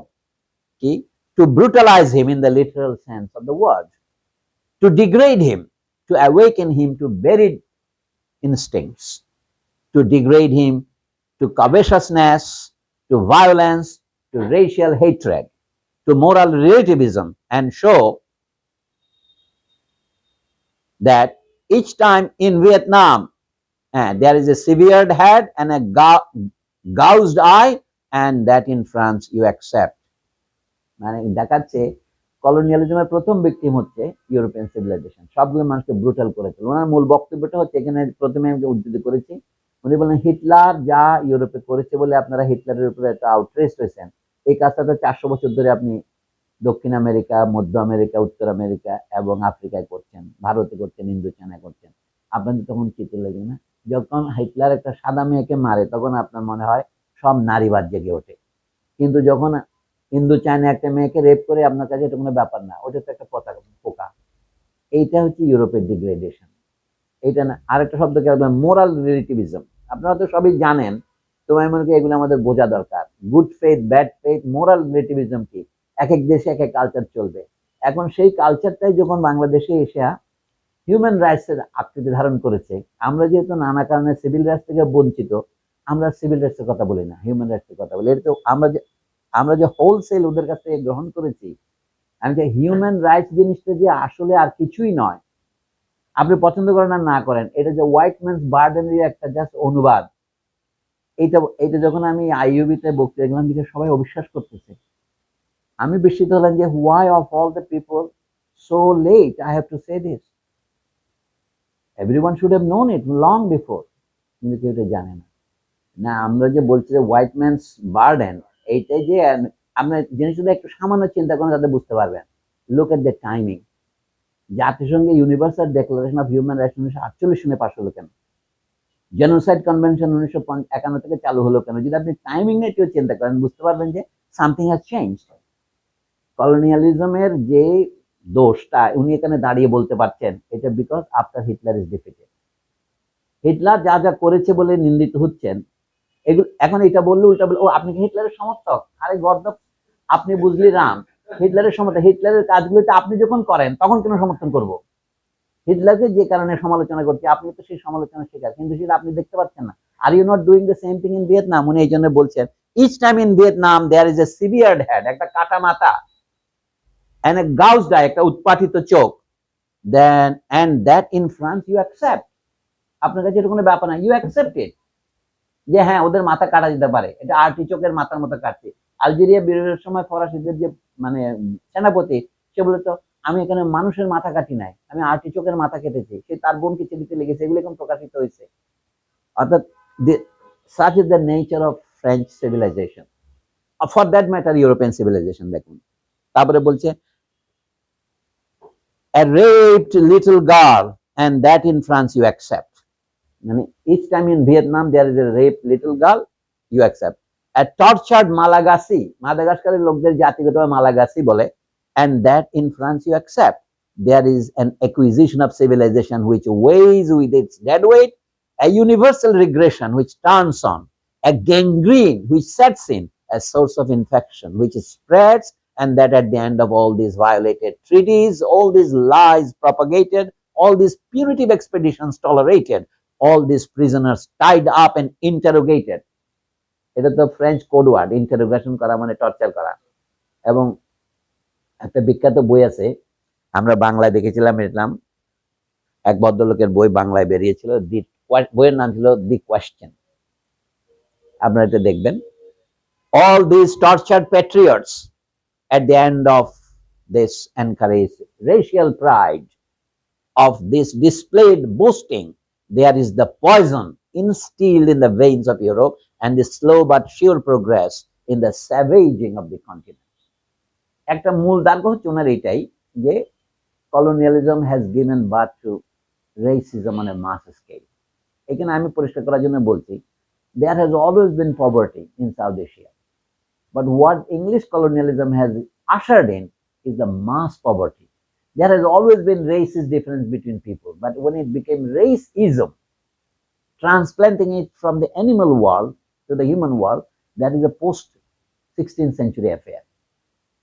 কি, to brutalize him in the literal sense of the word, to degrade him, to awaken him to buried instincts, to degrade him to covetousness, to violence, to racial hatred, to moral relativism, and show that each time in Vietnam there is a severed head and a gouged eye, and that in France you accept. মানে দেখাচ্ছে কলোনিয়ালিজমের প্রথম ভিকটিম হচ্ছে ইউরোপিয়ান সিভিলাইজেশন, সবগুলো মানুষকে ব্রুটাল করে তোলে। ওনার মূল বক্তব্যটা হচ্ছে, এখানে প্রথমে আমি উদ্ধৃত করেছি, উনি বলেন হিটলার যা ইউরোপে করেছে বলে আপনারা হিটলারের উপরে একটা আউটরেস্ট হয়েছেন, এই কাজটা তো 400 বছর ধরে আপনি দক্ষিণ আমেরিকা, মধ্য আমেরিকা, উত্তর আমেরিকা এবং আফ্রিকায় করছেন, ভারতে করছেন, ইন্দোচায়নায় করছেন। আপনাদের তখন চিত্র লাগে না? যখন হিটলার একটা সাদা মেয়েকে মারে তখন আপনার মনে হয় সব নারীবাদ জেগে ওঠে, কিন্তু যখন ইন্দোচায়না একটা মেয়েকে রেপ করে আপনার কাছে এটা কোনো ব্যাপার না, ওটা তো একটা পোকা। এইটা হচ্ছে ইউরোপের ডিগ্রেডেশন। এইটা না, আরেকটা শব্দ কি বলবেন, মোরাল রিলেটিভিজম। আপনারা তো সবই জানেন, তো আমি মনে করি এগুলো আমাদের বোঝা দরকার। Good faith, bad faith, moral relativism কি, এক এক দেশে এক এক কালচার চলবে। এখন সেই কালচারটাই যখন বাংলাদেশে এসে হিউম্যান রাইটস এর আকৃতি ধারণ করেছে, আমরা যেহেতু নানা কারণে সিভিল রাইটস থেকে বঞ্চিত, আমরা সিভিল রাইটস এর কথা বলি না, হিউম্যান রাইটস এর কথা বলি। এটা তো আমরা যে হোলসেল ওদের কাছ থেকে গ্রহণ করেছি। আমি যে হিউম্যান রাইটস জিনিসটা যে আসলে আর কিছুই নয়, আপনি পছন্দ করেন আর না করেন, এটা যে হোয়াইট ম্যানস বার্ডেনের একটা জাস্ট অনুবাদ। এটা যখন আমি আইইউবিতে বক্তৃতা দেখলাম, দিকে সবাই অবিশ্বাস করতেছে। আমি বিস্মিত হলাম যে why of all the people so late I have to say this, everyone should have known it long before, কিন্তু কেউ এটা জানে না। না, আমরা যে বলছি যে হোয়াইট ম্যানস বার্ডেন, এইটাই যে আমরা জিনিসটা একটু সামান্য চিন্তা করেন তাদের বুঝতে পারবেন। Look at the timing. জাতিসংঘে universal declaration of human rights 1948 সনে পাশ হলো কেন? জেনোসাইড কনভেনশন 1951 থেকে চালু হলো কেন? যদি আপনি টাইমিং নিয়ে একটু চিন্তা করেন বুঝতে পারবেন যে সামথিং হ্যাজ চেঞ্জড। কলোনিয়ালিজমের যে দোষটা উনি এখানে দাঁড়িয়ে বলতে পারছেন, এটা because after Hitler is defeated. Hitler যা যা করেছে বলে নিন্দিত হচ্ছেন, এগুলো এখন এটা বললে উল্টা বলে ও আপনি কি হিটলারের সমর্থক? আরে গর্দব, আপনি বুঝলি রাম, হিটলারের সমর্থক। হিটলারের কাজগুলোতে আপনি যখন করেন তখন কেন সমর্থন করব? হিটলারকে যে কারণে সমালোচনা করছি, আপনি তো সেই সমালোচনা শিকার, কিন্তু সেটা আপনি দেখতে পাচ্ছেন না। Are you not doing the same thing in Vietnam. উনি এই জন্য বলছেন, each time in Vietnam there is a severed head, একটা কাটা মাথা, and a gouged eye, একটা উৎপাটিত চোখ, then and that in France you accept. আপনার কাছে এটা কোনো ব্যাপার না, you accept it, যে হ্যাঁ ওদের মাথা কাটা যেতে পারে, এটা আর্টিচোকের মাথার মতো কাটছে। আলজেরিয়া বিরোধের সময় ফরাসিদের যে মানে সেনাপতি, সে বলে তো আমি এখানে মানুষের মাথা কাটি নাই, আমি আর্টিচোকের মাথা কেটেছি, সে তার বোনকে চিঠিতে লিখেছে, এগুলো এখন প্রকাশিত হয়েছে। অর্থাৎ such is the nature of French civilization, for that matter European civilization। দেখুন তারপরে বলছে a raped little girl, and that in France you accept. মানে each time in Vietnam there is a raped little girl, you accept. A tortured Malagasy, মাদাগাস্কারের লোকদের জাতিগতভাবে মালাগাসি বলে, and that in France you accept. There is an acquisition of civilization which weighs with its dead weight, a universal regression which turns on, a gangrene which sets in, a source of infection which spreads, and that at the end of all these violated treaties, all these lies propagated, all these punitive expeditions tolerated, all these prisoners tied up and interrogated. এটা তো ফ্রেঞ্চ কোড ওয়ার্ড, ইন্টারোগেশন করা মানে টর্চার করা। এবং একটা বিখ্যাত বই আছে, আমরা বাংলায় দেখেছিলাম, এরকম এক ভদ্রলোকের বই বাংলায় বেরিয়েছিল, বইয়ের নাম ছিল দি কোয়েশ্চেন। আপনারা এটা দেখবেন। All these tortured patriots at the end of this encourage racial pride of this displayed boasting. There is the poison instilled in the veins of Europe and the slow but sure progress in the savaging of the continent. একটা মূল দাগ হচ্ছে ওনার এটাই যে colonialism has given birth to racism on a mass scale. এখানে আমি পরিষ্কার করার জন্য বলছি, there has always been poverty in South Asia. But what English colonialism has ushered in is the mass poverty. There has always been racist difference between people, but when it became racism, transplanting it from the animal world to the human world, that is a post-16th century affair,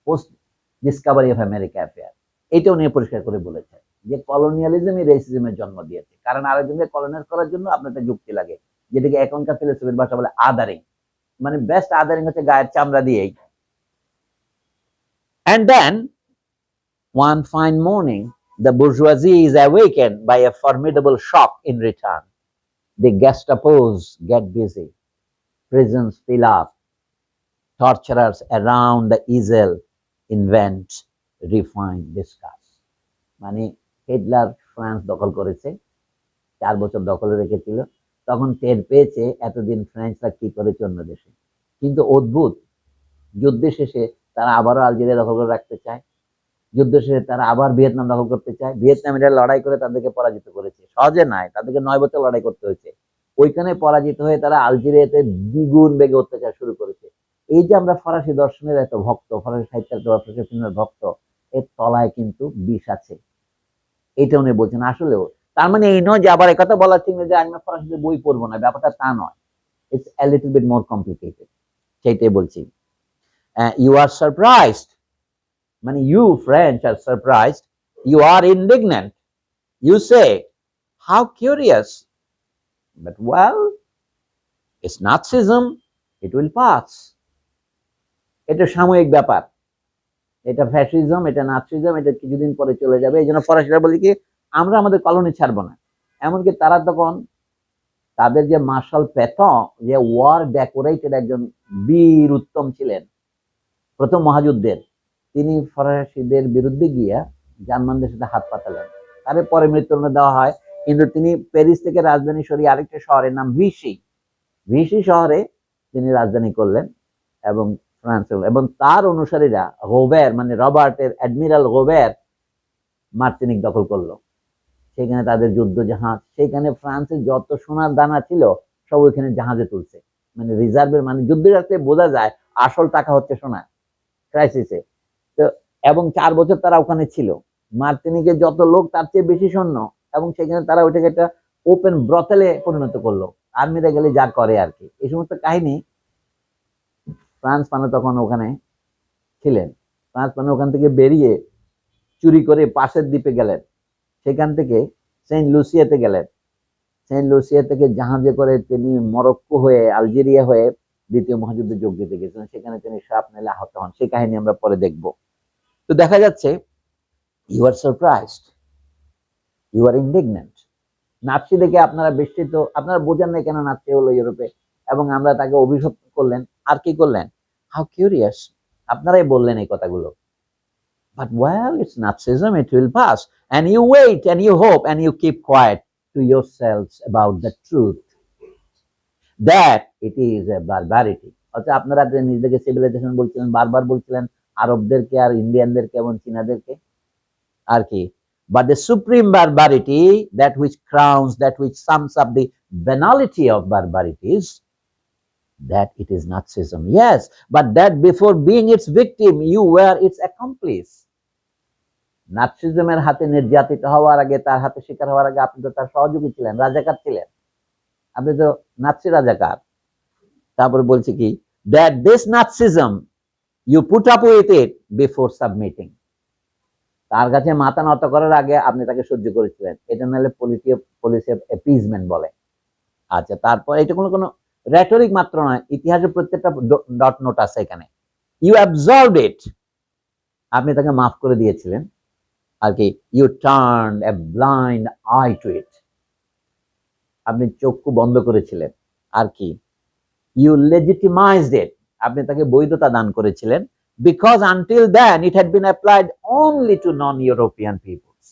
post-discovery of America affair. এটাও নিয়ে পরিষ্কার করে বলেছে যে কলোনিয়ালিজমই রেসিজমের জন্ম দিয়েছে। কারণ আরেকজনকে কলোনাইজ করার জন্য আপনার একটা যুক্তি লাগে, যেটাকে এখনকার ফিলোসফির ভাষা বলে আদারিং। মানে বেস্ট আদারিং হচ্ছে গায়ের চামড়া দিয়েই। And then one fine morning, the bourgeoisie is awakened by a formidable shock in return. The Gestapos get busy, prisons fill up, torturers around the easel invent, refine, discuss. মানে হিটলার ফ্রান্স দখল করেছে, 4 বছর দখলে রেখেছিল, তখন টের পেয়েছে এতদিন ফ্রেঞ্চরা কি করেছে অন্য দেশে। কিন্তু অদ্ভুত, যুদ্ধের শেষে তারা আবারও আলজেরিয়া দখল করে রাখতে চায়, যুদ্ধ শেষে তারা আবার ভিয়েতনাম দখল করতে চায়। ভিয়েতনামিরা লড়াই করে তাদেরকে পরাজিত করেছে, সহজে নয়, তাদেরকে 9 বছর লড়াই করতে হয়েছে। ওইখানে পরাজিত হয়ে তারা আলজেরিয়াতে দ্বিগুণ বেগে অত্যাচার শুরু করেছে। এই যে আমরা ফরাসি দর্শনের এত ভক্ত, ফরাসি সাহিত্যের ফরাসি ফিল্মের ভক্ত, এর তলায় কিন্তু বিষ আছে, এটা উনি বলছেন। আসলেও তার মানে এই নয় যে আবার একথা বলা ঠিক না যে আমি ফরাসিদের বই পড়বো না, ব্যাপারটা তা নয়। It's a little bit more complicated, সেইটাই বলছি। You are surprised, মানে you French are surprised, you are indignant, you say how curious, but well, it's Nazism, it will pass. এটা সাময়িক ব্যাপার, এটা ফ্যাসিজম, এটা নাৎসিজম, এটা কিছুদিন পরে চলে যাবে। এই জন্য ফরাসিরা বলে কি আমরা আমাদের কলোনি ছাড়বো না। এমনকি তারা তখন তাদের যে মার্শাল পেটন, যে ওয়ার ডেকোরেটেড একজন বীর উত্তম ছিলেন প্রথম মহাযুদ্ধের, তিনি ফরাসিদের বিরুদ্ধে গিয়া জার্মানদের সাথে হাত পাতালেন, তার পরে মৃত্যুদণ্ড দেওয়া হয়। কিন্তু তিনি প্যারিস থেকে রাজধানী সরিয়ে আরেকটা শহরের নাম ভিসি শহরে তিনি রাজধানী করলেন এবং ফ্রান্স, এবং তার অনুসারীরা গোবের মানে রবার্টের অ্যাডমিরাল গোবের মার্তিনিক দখল করলো। সেখানে তাদের যুদ্ধ জাহাজ, সেখানে ফ্রান্সের যত সোনার দানা ছিল সব ওইখানে জাহাজে তুলছে, মানে রিজার্ভের, মানে যুদ্ধের রাস্তে বোঝা যায় আসল টাকা হচ্ছে সোনা ক্রাইসিসে। তো এবং 4 বছর তারা ওখানে ছিল, মার্তিনিকে যত লোক তার চেয়ে বেশি সৈন্য, এবং সেখানে তারা ওইটাকে একটা ওপেন ব্রথেলে পরিণত করলো, আর্মিরা গেলে যা করে আর কি। এই সমস্ত কাহিনী ফ্রান্স ফানো তখন ওখানে ছিলেন। ফ্রান্স ফানো ওখান থেকে বেরিয়ে চুরি করে পাশের দ্বীপে গেলেন, সেখান থেকে সেন্ট লুসিয়াতে গেলেন, সেন্ট লুসিয়া থেকে জাহাজে করে তিনি মরক্কো হয়ে আলজেরিয়া হয়ে দ্বিতীয় মহাযুদ্ধে যোগ দিতে গেছিলেন, সেখানে তিনি শার্পনেলে আহত হন। সেই কাহিনী আমরা পরে দেখব। তো দেখা যাচ্ছে you are surprised, you are indignant. Nazi দেখে আপনারা বিস্মিত, আপনারা বোঝেন না কেন নাৎসি হলো ইউরোপে, এবং আমরা তাকে অভিশপ্ত করলেন। আর কি করলেন? হাউ কিউরিয়াস, আপনারাই বললেন এই কথাগুলো। But well, it's Nazism, it will pass. And you wait and you hope and you keep quiet to yourselves about the truth that it is a barbarity. অর্থাৎ আপনারা নিজেদেরকে সিভিলাইজেশন বলছিলেন, বারবার বলছিলেন আরবদেরকে আর ইন্ডিয়ানদেরকে এবং চীনাদেরকে আর কি। But the supreme barbarity, that which crowns, that which sums up the banality of barbarities, that it is Nazism. Yes, but that before being its victim, you were its accomplice. নাৎসিজমের হাতে নির্যাতিত হওয়ার আগে, তার হাতে শিকার হওয়ার আগে আপনি তো তার সহযোগী ছিলেন, রাজাকার ছিলেন, আপনি তো নাৎসি রাজাকার। তারপর বলছে কি, that this Nazism you put up with it before submitting. তার কাছে মাথা নত করার আগে আপনি তাকে সহ্য করেছিলেন। এটা নাহলে পলিসি অফ অ্যাপিজমেন্ট বলে। আচ্ছা, তারপর এটা কোনো কোনো রেটরিক মাত্র নয়, ইতিহাসের প্রত্যেকটা ডট নোট আছে এখানে। ইউ অ্যাবজর্ভড ইট, আপনি তাকে মাফ করে দিয়েছিলেন আর কি। You turn a blind eye to it, আপনি চক্ষু বন্ধ করেছিলেন আর কি। ইউ লেজিটিমাইজড ইট, আপনি তাকে বৈধতা দান করেছিলেন, because until then it had been applied only to non European peoples.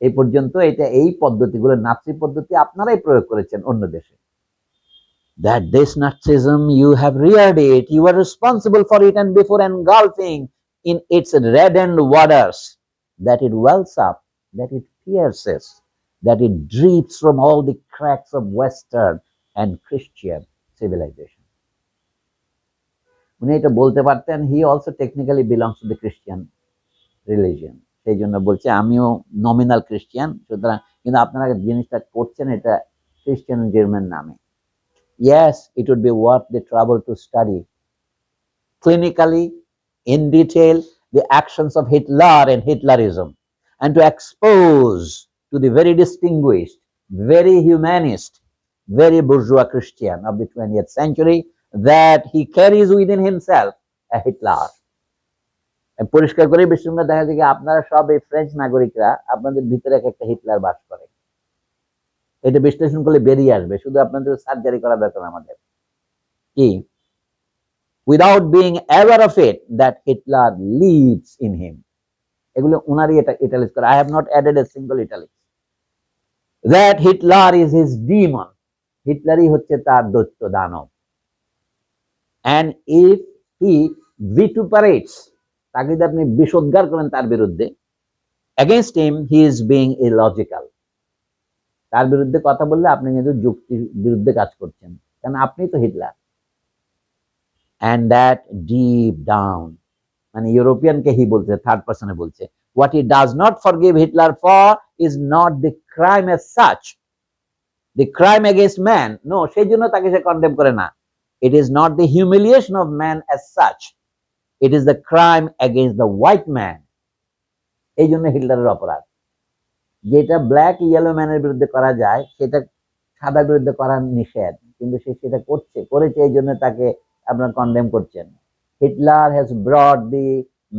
এই পর্যন্ত এটা, এই পদ্ধতিগুলো নাৎসি পদ্ধতি আপনারাই প্রয়োগ করেছেন অন্য দেশে। That this Nazism, you have reared it, you are responsible for it, and before engulfing in its reddened waters, that it wells up, that it pierces, that it drips from all the cracks of Western and Christian civilization. উনি এটা বলতে পারতেন, he also technically belongs to the Christian religion, সেই জন্য বলছে আমিও নমিনাল খ্রিস্টান, সুতরাং কিন্তু আপনারা জিনিসটা করছেন এটা খ্রিস্টানিজমের নামে। Yes, it would be worth the trouble to study clinically, in detail, the actions of Hitler and Hitlerism, and to expose to the very distinguished, very humanist, very bourgeois Christian of the 20th century that he carries within himself a Hitler. পরিষ্কার করে বিশ্বঙ্গ দেখা যায় আপনারা সব এই ফ্রেঞ্চ নাগরিকরা, আপনাদের ভিতরে একটা হিটলার বাস করে। এটা বিশ্লেষণ করলে বেরিয়ে আসবে, শুধু আপনাদের সার্জারি করা দরকার আমাদের কি, without being aware of it, that Hitler lives in him. এগুলো উনারই এটা ইটালিক্স করে, I have not added a single italics. That Hitler is his demon, হিটলারই হচ্ছে তার দৈত্য দানব। অ্যান্ড ইফ হি ভিটুপারেটস, তাকে যদি আপনি বিষোদ্গার করেন তার বিরুদ্ধে, against him he is being illogical, তার বিরুদ্ধে কথা বললে আপনি কিন্তু যুক্তির বিরুদ্ধে কাজ করছেন, কারণ আপনি তো Hitler. and that deep down, মানে ইউরোপিয়ানকে হি বলছে, থার্ড পারসনে বলছে, what he does not forgive Hitler for is not the crime as such, the crime against man, no, সেই জন্য তাকে সে কন্ডেম করে না, it is not the humiliation of man as such, it is the crime against the white man। এই জন্য হিটলারের অপরাধ, যেটা ব্ল্যাক ইয়েলো ম্যানের বিরুদ্ধে করা যায় সেটা সাদার বিরুদ্ধে করা নিষেধ, কিন্তু সে সেটা করেছে, এই জন্য তাকে আপনারা কন্ডেম করছেন। Hitler has brought the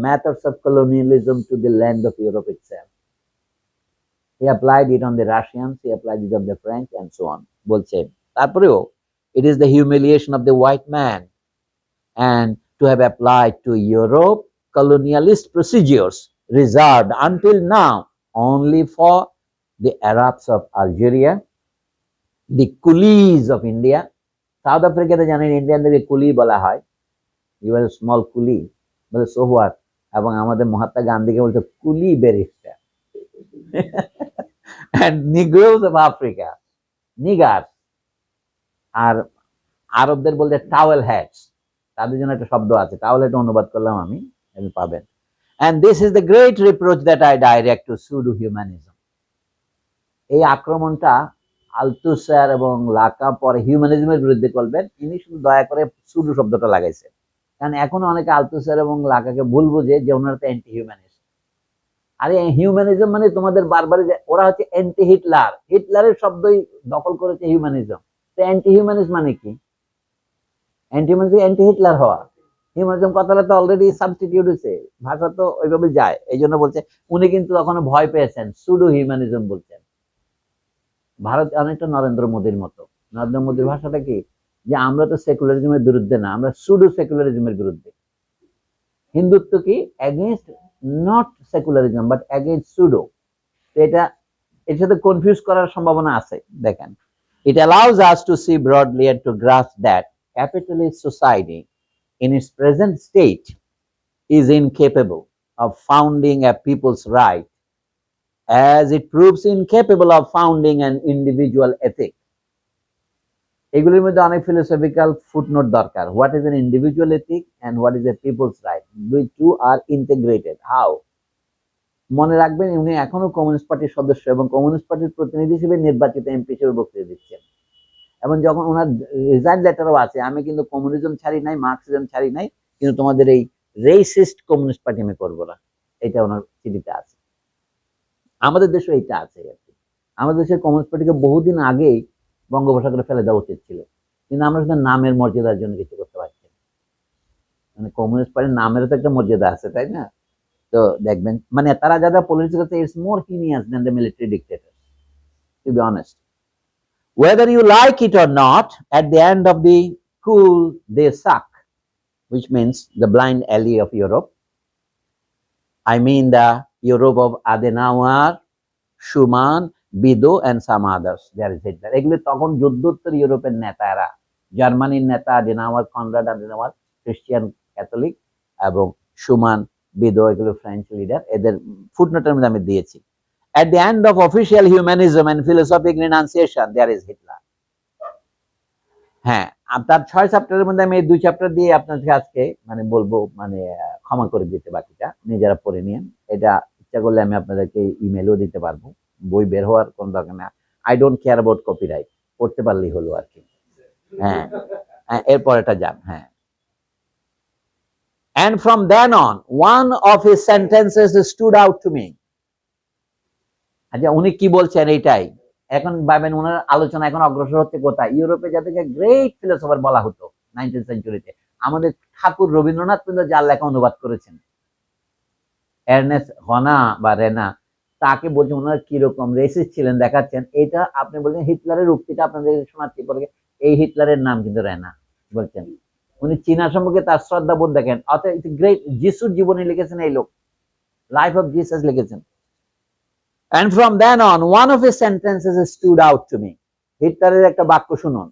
methods of colonialism to the land of Europe itself. He applied it on the Russians, he applied it on the French, and so on. বলছে তারপরেও it is the humiliation of the white man, and to have applied to Europe colonialist procedures reserved until now only for the Arabs of Algeria, the coolies of India. South Africa তে জানেন ইন্ডিয়ানদেরকে কুলি বলা হয়, ইউ আর স্মল কুলি, বলে সো হোয়াট, এবং আমাদের মহাত্মা গান্ধীকে বলছে coolie barrister. and Negroes of Africa, nigger, আর আরবদের বলতে টাওয়েল হ্যাটস, তাদের জন্য একটা শব্দ আছে, টাওয়েল হ্যাট অনুবাদ করলাম আমি, পাবেন। And this is the great reproach that I direct to pseudo humanism. এই আক্রমণটা আলতুসার এবং লাকা পরে হিউম্যানিজমের বিরুদ্ধে করবেন, ইনি শুধু দয়া করে সুডু শব্দটা লাগাইছে, কারণ এখনো অনেকে আলতুসার এবং লাকাকে ভুল বুঝে যে ওনারা তো অ্যান্টি হিউম্যানিস্ট। আরে হিউম্যানিজম মানে তোমাদের বারবারই, ওরা হচ্ছে অ্যান্টি হিটলার, হিটলারের শব্দই দখল করেছে হিউম্যানিজম। তো অ্যান্টি হিউম্যানিস্ট মানে কি? অ্যান্টি হিউম্যানিজম অ্যান্টি হিটলার হওয়া, হিউম্যানিজম কথাটা তো অলরেডি সাবস্টিটিউট হয়েছে, ভাষা তো ওইভাবে যায়, এই জন্য বলছে। উনি কিন্তু তখনও ভয় পেয়েছেন, সুডো হিউম্যানিজম বলছেন। ভারত অনেকটা নরেন্দ্র মোদীর মতো, নরেন্দ্র মোদীর ভাষাটা কি, যে আমরা তো সেকুলারিজমের বিরুদ্ধে না, আমরা সুডো সেকুলারিজমের বিরুদ্ধে। হিন্দুত্ব কি against not secularism but against pseudo, এটা এর সাথে কনফিউজ করার সম্ভাবনা আছে। দেখেন, it allows us to see broadly and to grasp that capitalist society in its present state is incapable of founding a people's right, as it proves incapable of founding an individual ethic. এগুলির মধ্যে অনেক ফিলোসফিক্যাল ফুটনোট দরকার। What is an individual ethic and what is a peoples right, দুই টু আর ইন্টিগ্রেটেড। হাউ? মনে রাখবেন, উনি এখনো কমিউনিস্ট পার্টির সদস্য এবং কমিউনিস্ট পার্টির প্রতিনিধি হিসেবে নির্বাচিত এমপি হিসেবে বক্তৃতা দিচ্ছেন, এবং যখন ওনার রিজাইন লেটারও আছে, আমি কিন্তু কমিউনিজম ছাড়ি নাই, মার্কসিজম ছাড়ি নাই, কিন্তু তোমাদের এই রেসিস্ট কমিউনিস্ট পার্টি আমি করবো না, এটা ওনার চিঠিতে আছে। আমাদের দেশে এইটা আছে আর কি। আমাদের দেশের কমিউনিস্ট পার্টিকে বহুদিন আগেই বঙ্গোপসাগরে ফেলে দেওয়া উচিত ছিল, কিন্তু আমরা শুধু নামের মর্যাদার জন্য কিছু করতে পারছি না। মানে কমিউনিস্ট পার্টির নামেরও তো একটা মর্যাদা আছে, তাই না? তো দেখবেন মানে তারা যারা পলিটিক্স করতে, it's more heinous than the military dictator, to be honest. Whether you like it or not, at the end of the cool they suck, which means the blind alley of Europe. I mean the Europe of Adenauer, Schumann, Bido and some others. There is Hitler. এগুলো তখন যুদ্ধোত্তর ইউরোপের নেতারা, জার্মানির নেতা আদেনাওয়ার, কনরাড আদেনাওয়ার খ্রিস্টিয়ান ক্যাথলিক, এবং সুমান, বিদো এগুলো ফ্রেঞ্চ লিডার। এদের ফুটনোটের মধ্যে আমি দিয়েছি। At the end of official humanism and philosophic renunciation, there is Hitler. হ্যাঁ, তার 6 চ্যাপ্টারের মধ্যে আমি এই 2 চ্যাপ্টার দিয়ে আপনাদের আজকে মানে বলবো, মানে ক্ষমা করে দিতে, বাকিটা নিজেরা পড়ে নিন। এটা ইচ্ছা করলে আমি আপনাদেরকে ইমেলও দিতে পারবো, বই বের হওয়ার কোন দরকার নেই। I don't care about copyright, পড়তে পারলেই হলো আর কি। হ্যাঁ, এরপর এটা যান। হ্যাঁ, and from then on one of his sentences stood out to me. আচ্ছা, উনি কি বলছেন এইটাই এখন ভাবেন, ওনার আলোচনা এখন অগ্রসর হচ্ছে কোথায়? ইউরোপে যাদেরকে গ্রেট ফিলোসফার বলা হতো 19th সেঞ্চুরিতে, আমাদের ঠাকুর রবীন্দ্রনাথ কিন্তু যার লেখা অনুবাদ করেছেন, এর্নেস্ট হনা বা রেনা, তাকে বলছেন ওনারা কিরকম রেসিস্ট ছিলেন দেখাচ্ছেন। এটা আপনি বলছেন হিটলারের উক্তিটা আপনাদের শোনাচ্ছি পরে, এই হিটলারের নাম কিন্তু রেনা বলছেন। উনি চীনা সম্পর্কে তার শ্রদ্ধাবোধ দেখেন, অর্থাৎ গ্রেট যিশুর জীবনী লিখেছেন এই লোক, লাইফ অফ জিসাস লিখেছেন। And from then on, one of his sentences stood out to me. হিটলারের একটা বাক্য শুনুন,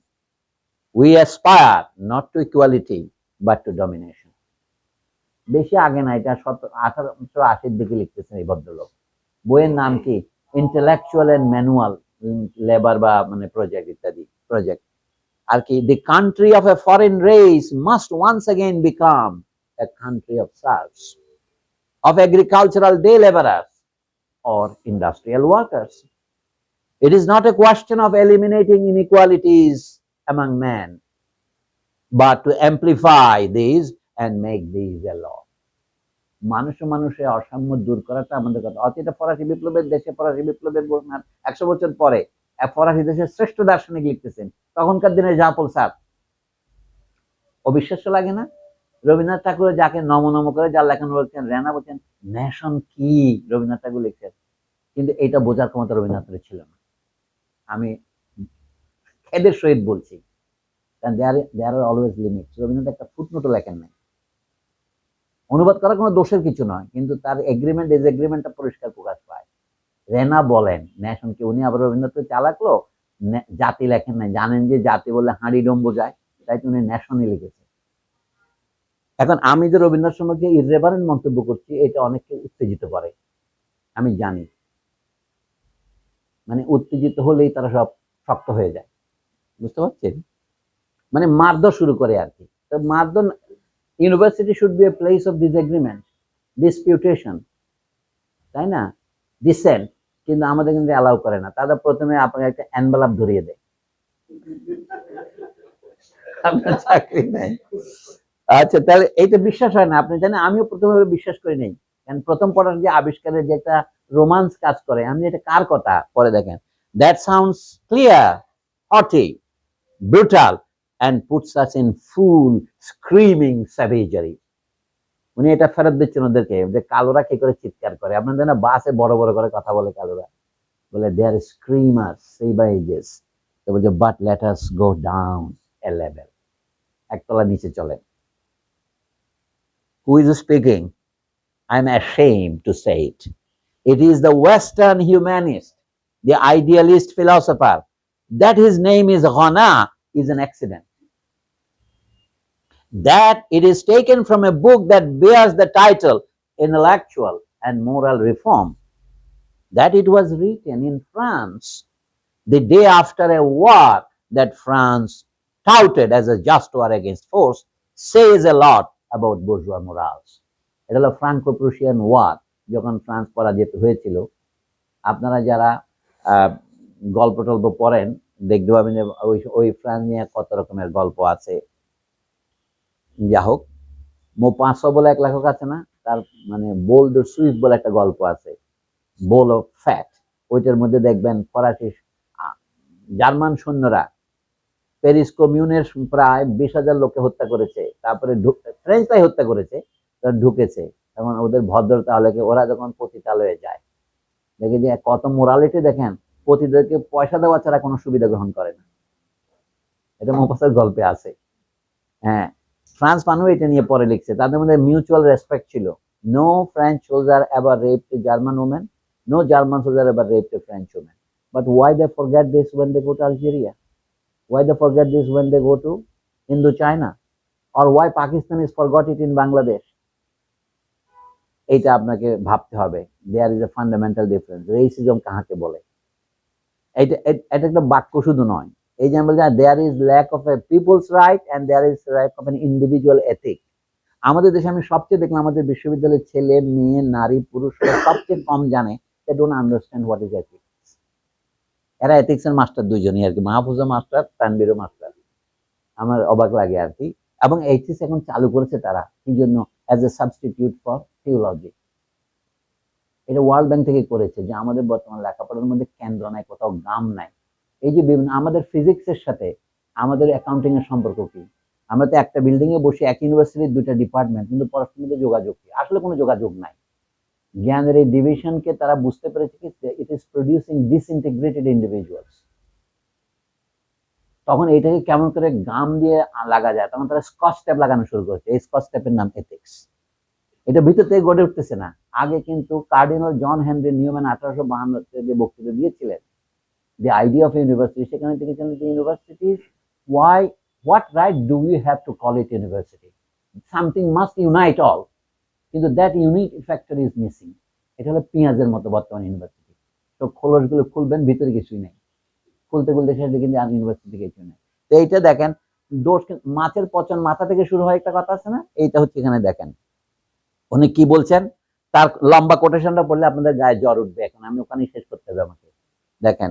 we aspire not to equality but to domination. বেশি আগে না, এটা 1880 দিকে লিখতেছেন এই ভদ্রলোক। বইয়ের নাম কি? ইন্টেলেকচুয়াল এন্ড ম্যানুয়াল লেবার বা মানে প্রজেক্ট ইত্যাদি প্রজেক্ট আর কি। The country of a foreign race must once again become a country of serfs, of agricultural day laborers or industrial workers. It is not a question of eliminating inequalities among men, but to amplify these and make these a law. মানুষে মানুষে অসাম্য দূর করাটা আমাদের কথা। অর্থাৎ এটা ফরাসি বিপ্লবের দেশে, ফরাসি বিপ্লবের 100 বছর পরে ফরাসি দেশের শ্রেষ্ঠ দার্শনিক লিখতেছেন, তখনকার দিনে জা পল সার্ত্রে। অবিশ্বাস্য লাগে না? রবীন্দ্রনাথ ঠাকুর যাকে নম নম করে যার লেখানো বলছেন, রেনা বলছেন ন্যাশন কি, রবীন্দ্রনাথ ঠাকুর লিখছেন, কিন্তু এটা বোঝার ক্ষমতা রবীন্দ্রনাথের ছিল না। আমি খেদের সহিত বলছি, কারণ দেয়ার আর অলওয়েজ লিমিটস। রবীন্দ্রনাথ একটা ফুটনোটও লেখেন নাই। অনুবাদ করা কোনো দোষের কিছু নয়, কিন্তু তার এগ্রিমেন্ট ডিসএগ্রিমেন্টটা পরিষ্কার প্রকাশ পায়। রেনা বলেন ন্যাশন কি, উনি আবার রবীন্দ্রনাথ চালাকলো, জাতি লেখেন নাই, জানেন যে জাতি বললে হাঁড়ি ডোম বোঝায়, তাই উনি ন্যাশনই লিখেছেন। এখন আমি যে রবীন্দ্রনাথ সম্পর্কে ইররেভারেন্ট মন্তব্য করছি, এটা অনেককে উত্তেজিত করে, আমি জানি। মানে উত্তেজিত হলেই তারা সব শক্ত হয়ে যায়, বুঝতে পারছেন? মানে মারধর শুরু করে আর কি। তো মারধর, university should be a place of disagreement, disputation, তাই না, ডিসেন্ট, কিন্তু আমাদের কিন্তু অ্যালাউ করে না। তারা প্রথমে আপনাকে একটা এনভেলপ ধরিয়ে দেয়, আপনার চাকরি নাই। আচ্ছা, তাহলে এইটা বিশ্বাস হয় না, আপনি জানেন আমিও প্রথমে বিশ্বাস করি নাই, কারণ প্রথম পড়ার যে আবিষ্কারের যে একটা রোমান্স কাজ করে, আমি এটা কার কথা পরে দেখেন, that sounds clear, হটি, brutal and puts us in full screaming savagery. উনি এটা ফেরত দিচ্ছেন ওদেরকে, যে কালোরা কি করে চিৎকার করে, আপনাদের না বাসে বড় বড় করে কথা বলে কালোরা, বলে they are screamers, savages, তো বলছে but let us go down a level, একতলা নিচে চলেন। Who is speaking? I'm ashamed to say it. It is the Western humanist, the idealist philosopher. That his name is Ghana is an accident. That it is taken from a book that bears the title Intellectual and Moral Reform. That it was written in France the day after a war that France touted as a just war against force says a lot about bourgeois morals. এটা হলো ফ্রাঙ্কো প্রুশিয়ান ওয়ার, যখন ফ্রান্স পরাজিত হয়েছিল। আপনারা যারা গল্প টল্প পড়েন দেখতে পাবেন যে ওই ফ্রান্স নিয়ে কত রকমের গল্প আছে। যা হোক, মোপাসো বলে এক লেখক আছে না, তার মানে বোল দ্য সুইফ বলে একটা গল্প আছে, বোল অফ ফ্যাট, ওইটার মধ্যে দেখবেন ফরাসি জার্মান সৈন্যরা প্যারিস কমিউনের প্রায় 20,000 লোককে হত্যা করেছে, তারপরে ফ্রেঞ্চরাই হত্যা করেছে, ঢুকেছে। তখন ওদের ভদ্রতা হলে ওরা যখন পতিতালয়ে যায়, দেখে যে কত মোরালিটি দেখেন, পতিদেরকে পয়সা দেওয়া ছাড়া কোনো সুবিধা গ্রহণ করে না। এটা মোপাসার গল্পে আছে। হ্যাঁ, ফ্রান্স ফানো এটা নিয়ে পরে লিখছে, তাদের মধ্যে মিউচুয়াল রেসপেক্ট ছিল। No French soldier ever raped a German women, no German soldier ever raped a French women. But why they forget this when they go to Algeria? Why they forget this when they go to Indochina? Or why Pakistan is forgot it in Bangladesh? এটা আপনাকে ভাবতে হবে। There is a fundamental difference. Racism কাহাকে বলে? এটা একটা বাক্য শুধু নয়। এই যে আমরা বলি there is lack of a people's right and there is lack of an individual ethic. আমাদের দেশে আমি সবচেয়ে দেখলাম, আমাদের বিশ্ববিদ্যালয়ের ছেলে মেয়ে নারী পুরুষ সবচেয়ে কম জানে, they don't understand what is ethics. এরা এথিক্স এর মাস্টার দুইজনই আর কি, মাহফুজা মাস্টার, তানবীরও মাস্টার। আমার অবাক লাগে আর কি। এবং এইচএস এখন চালু করেছে তারা, কি জন্য? As a substitute for theology. এটা ওয়ার্ল্ড ব্যাংক থেকে করেছে, যে আমাদের বর্তমান লেখাপড়ার মধ্যে কেন্দ্র নাই, কোথাও গাম নাই। এই যে বিভিন্ন আমাদের ফিজিক্সের সাথে আমাদের অ্যাকাউন্টিং এর সম্পর্ক কি? আমরা তো একটা বিল্ডিং এ বসে এক ইউনিভার্সিটির দুইটা ডিপার্টমেন্ট, কিন্তু পরস্পরের মধ্যে যোগাযোগ কি? আসলে কোনো যোগাযোগ নাই। জ্ঞানের এই ডিভিশনকে তারা বুঝতে পেরেছে কি, it is producing disintegrated individuals. তখন এইটাকে কেমন করে গাম দিয়ে লাগা যায়, তখন তারা স্কচ টেপ লাগানো শুরু করেছে। এই স্কচ টেপের নাম এথিক্স। এটা ভিতর থেকে গড়ে উঠতেছে না। আগে কিন্তু কার্ডিনাল জন হেনরি নিউম্যান 1852 যে বক্তৃতা দিয়েছিলেন, the idea of university, সেখানে লিখেছেন যে universities, why, what right do we have to call it university? Something must unite all. কিন্তু that unity factor is missing. এটা হলো পেঁয়াজের মতো বর্তমান ইউনিভার্সিটি। তো খোলসগুলো খুলবেন, ভিতরে কিছুই নেই। খুলতে খুলতে শেষে কিন্তু ইউনিভার্সিটি কিছুই নেই। তো এইটা দেখেন, দোষ মাছের পচন মাথা থেকে শুরু হয়, একটা কথা আছে না? এইটা হচ্ছে এখানে দেখেন উনি কি বলছেন, তার লম্বা কোটেশনটা পড়লে আপনাদের গায়ে জ্বর উঠবে। এখন আমি ওখানেই শেষ করতে হবে আমাকে। দেখেন,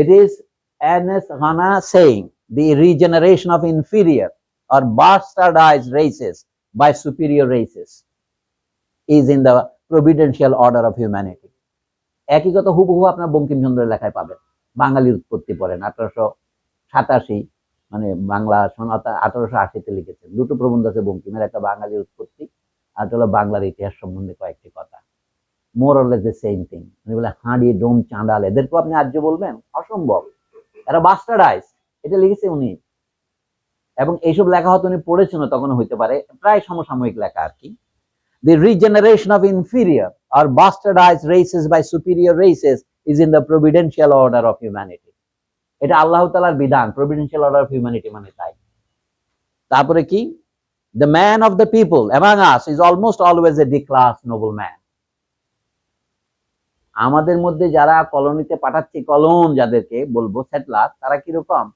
it is Ernest Hannah saying the regeneration of inferior or bastardized races by superior races is in the providential order of humanity. একই কথা হুবহু আপনার বঙ্কিমচন্দ্রের লেখায় পাবেন। বাঙালির উৎপত্তি পড়েন 1887, মানে বাংলা সন 1880-তে লিখেছেন। দুটো প্রবন্ধ আছে বঙ্কিমের, একটা বাঙালির উৎপত্তি, আর হলো বাংলার ইতিহাস সম্বন্ধে কয়েকটি কথা। মোর or less the same thing. উনি বলে হাঁড়ি ডোম চাঁদাল, এদেরকেও আপনি আর্য বলবেন? অসম্ভব, এরা বাস্টার্ডাইজ। এটা লিখেছে উনি। এবং এইসব লেখা হয়তো উনি পড়েছেন, তখন হইতে পারে, প্রায় সমসাময়িক লেখা আর কি। The regeneration of inferior or bastardized races by superior races is in the providential order of humanity. এটা আল্লাহ তাআলার বিধান, providential order of humanity মানে তাই। তারপরে কি? The man of the people among us is almost always a D-class nobleman. আমাদের মধ্যে যারা কলোনিতে পাঠাচ্ছি, কলোন যাদেরকে বলবো, সেটলার, তারা কিরকম?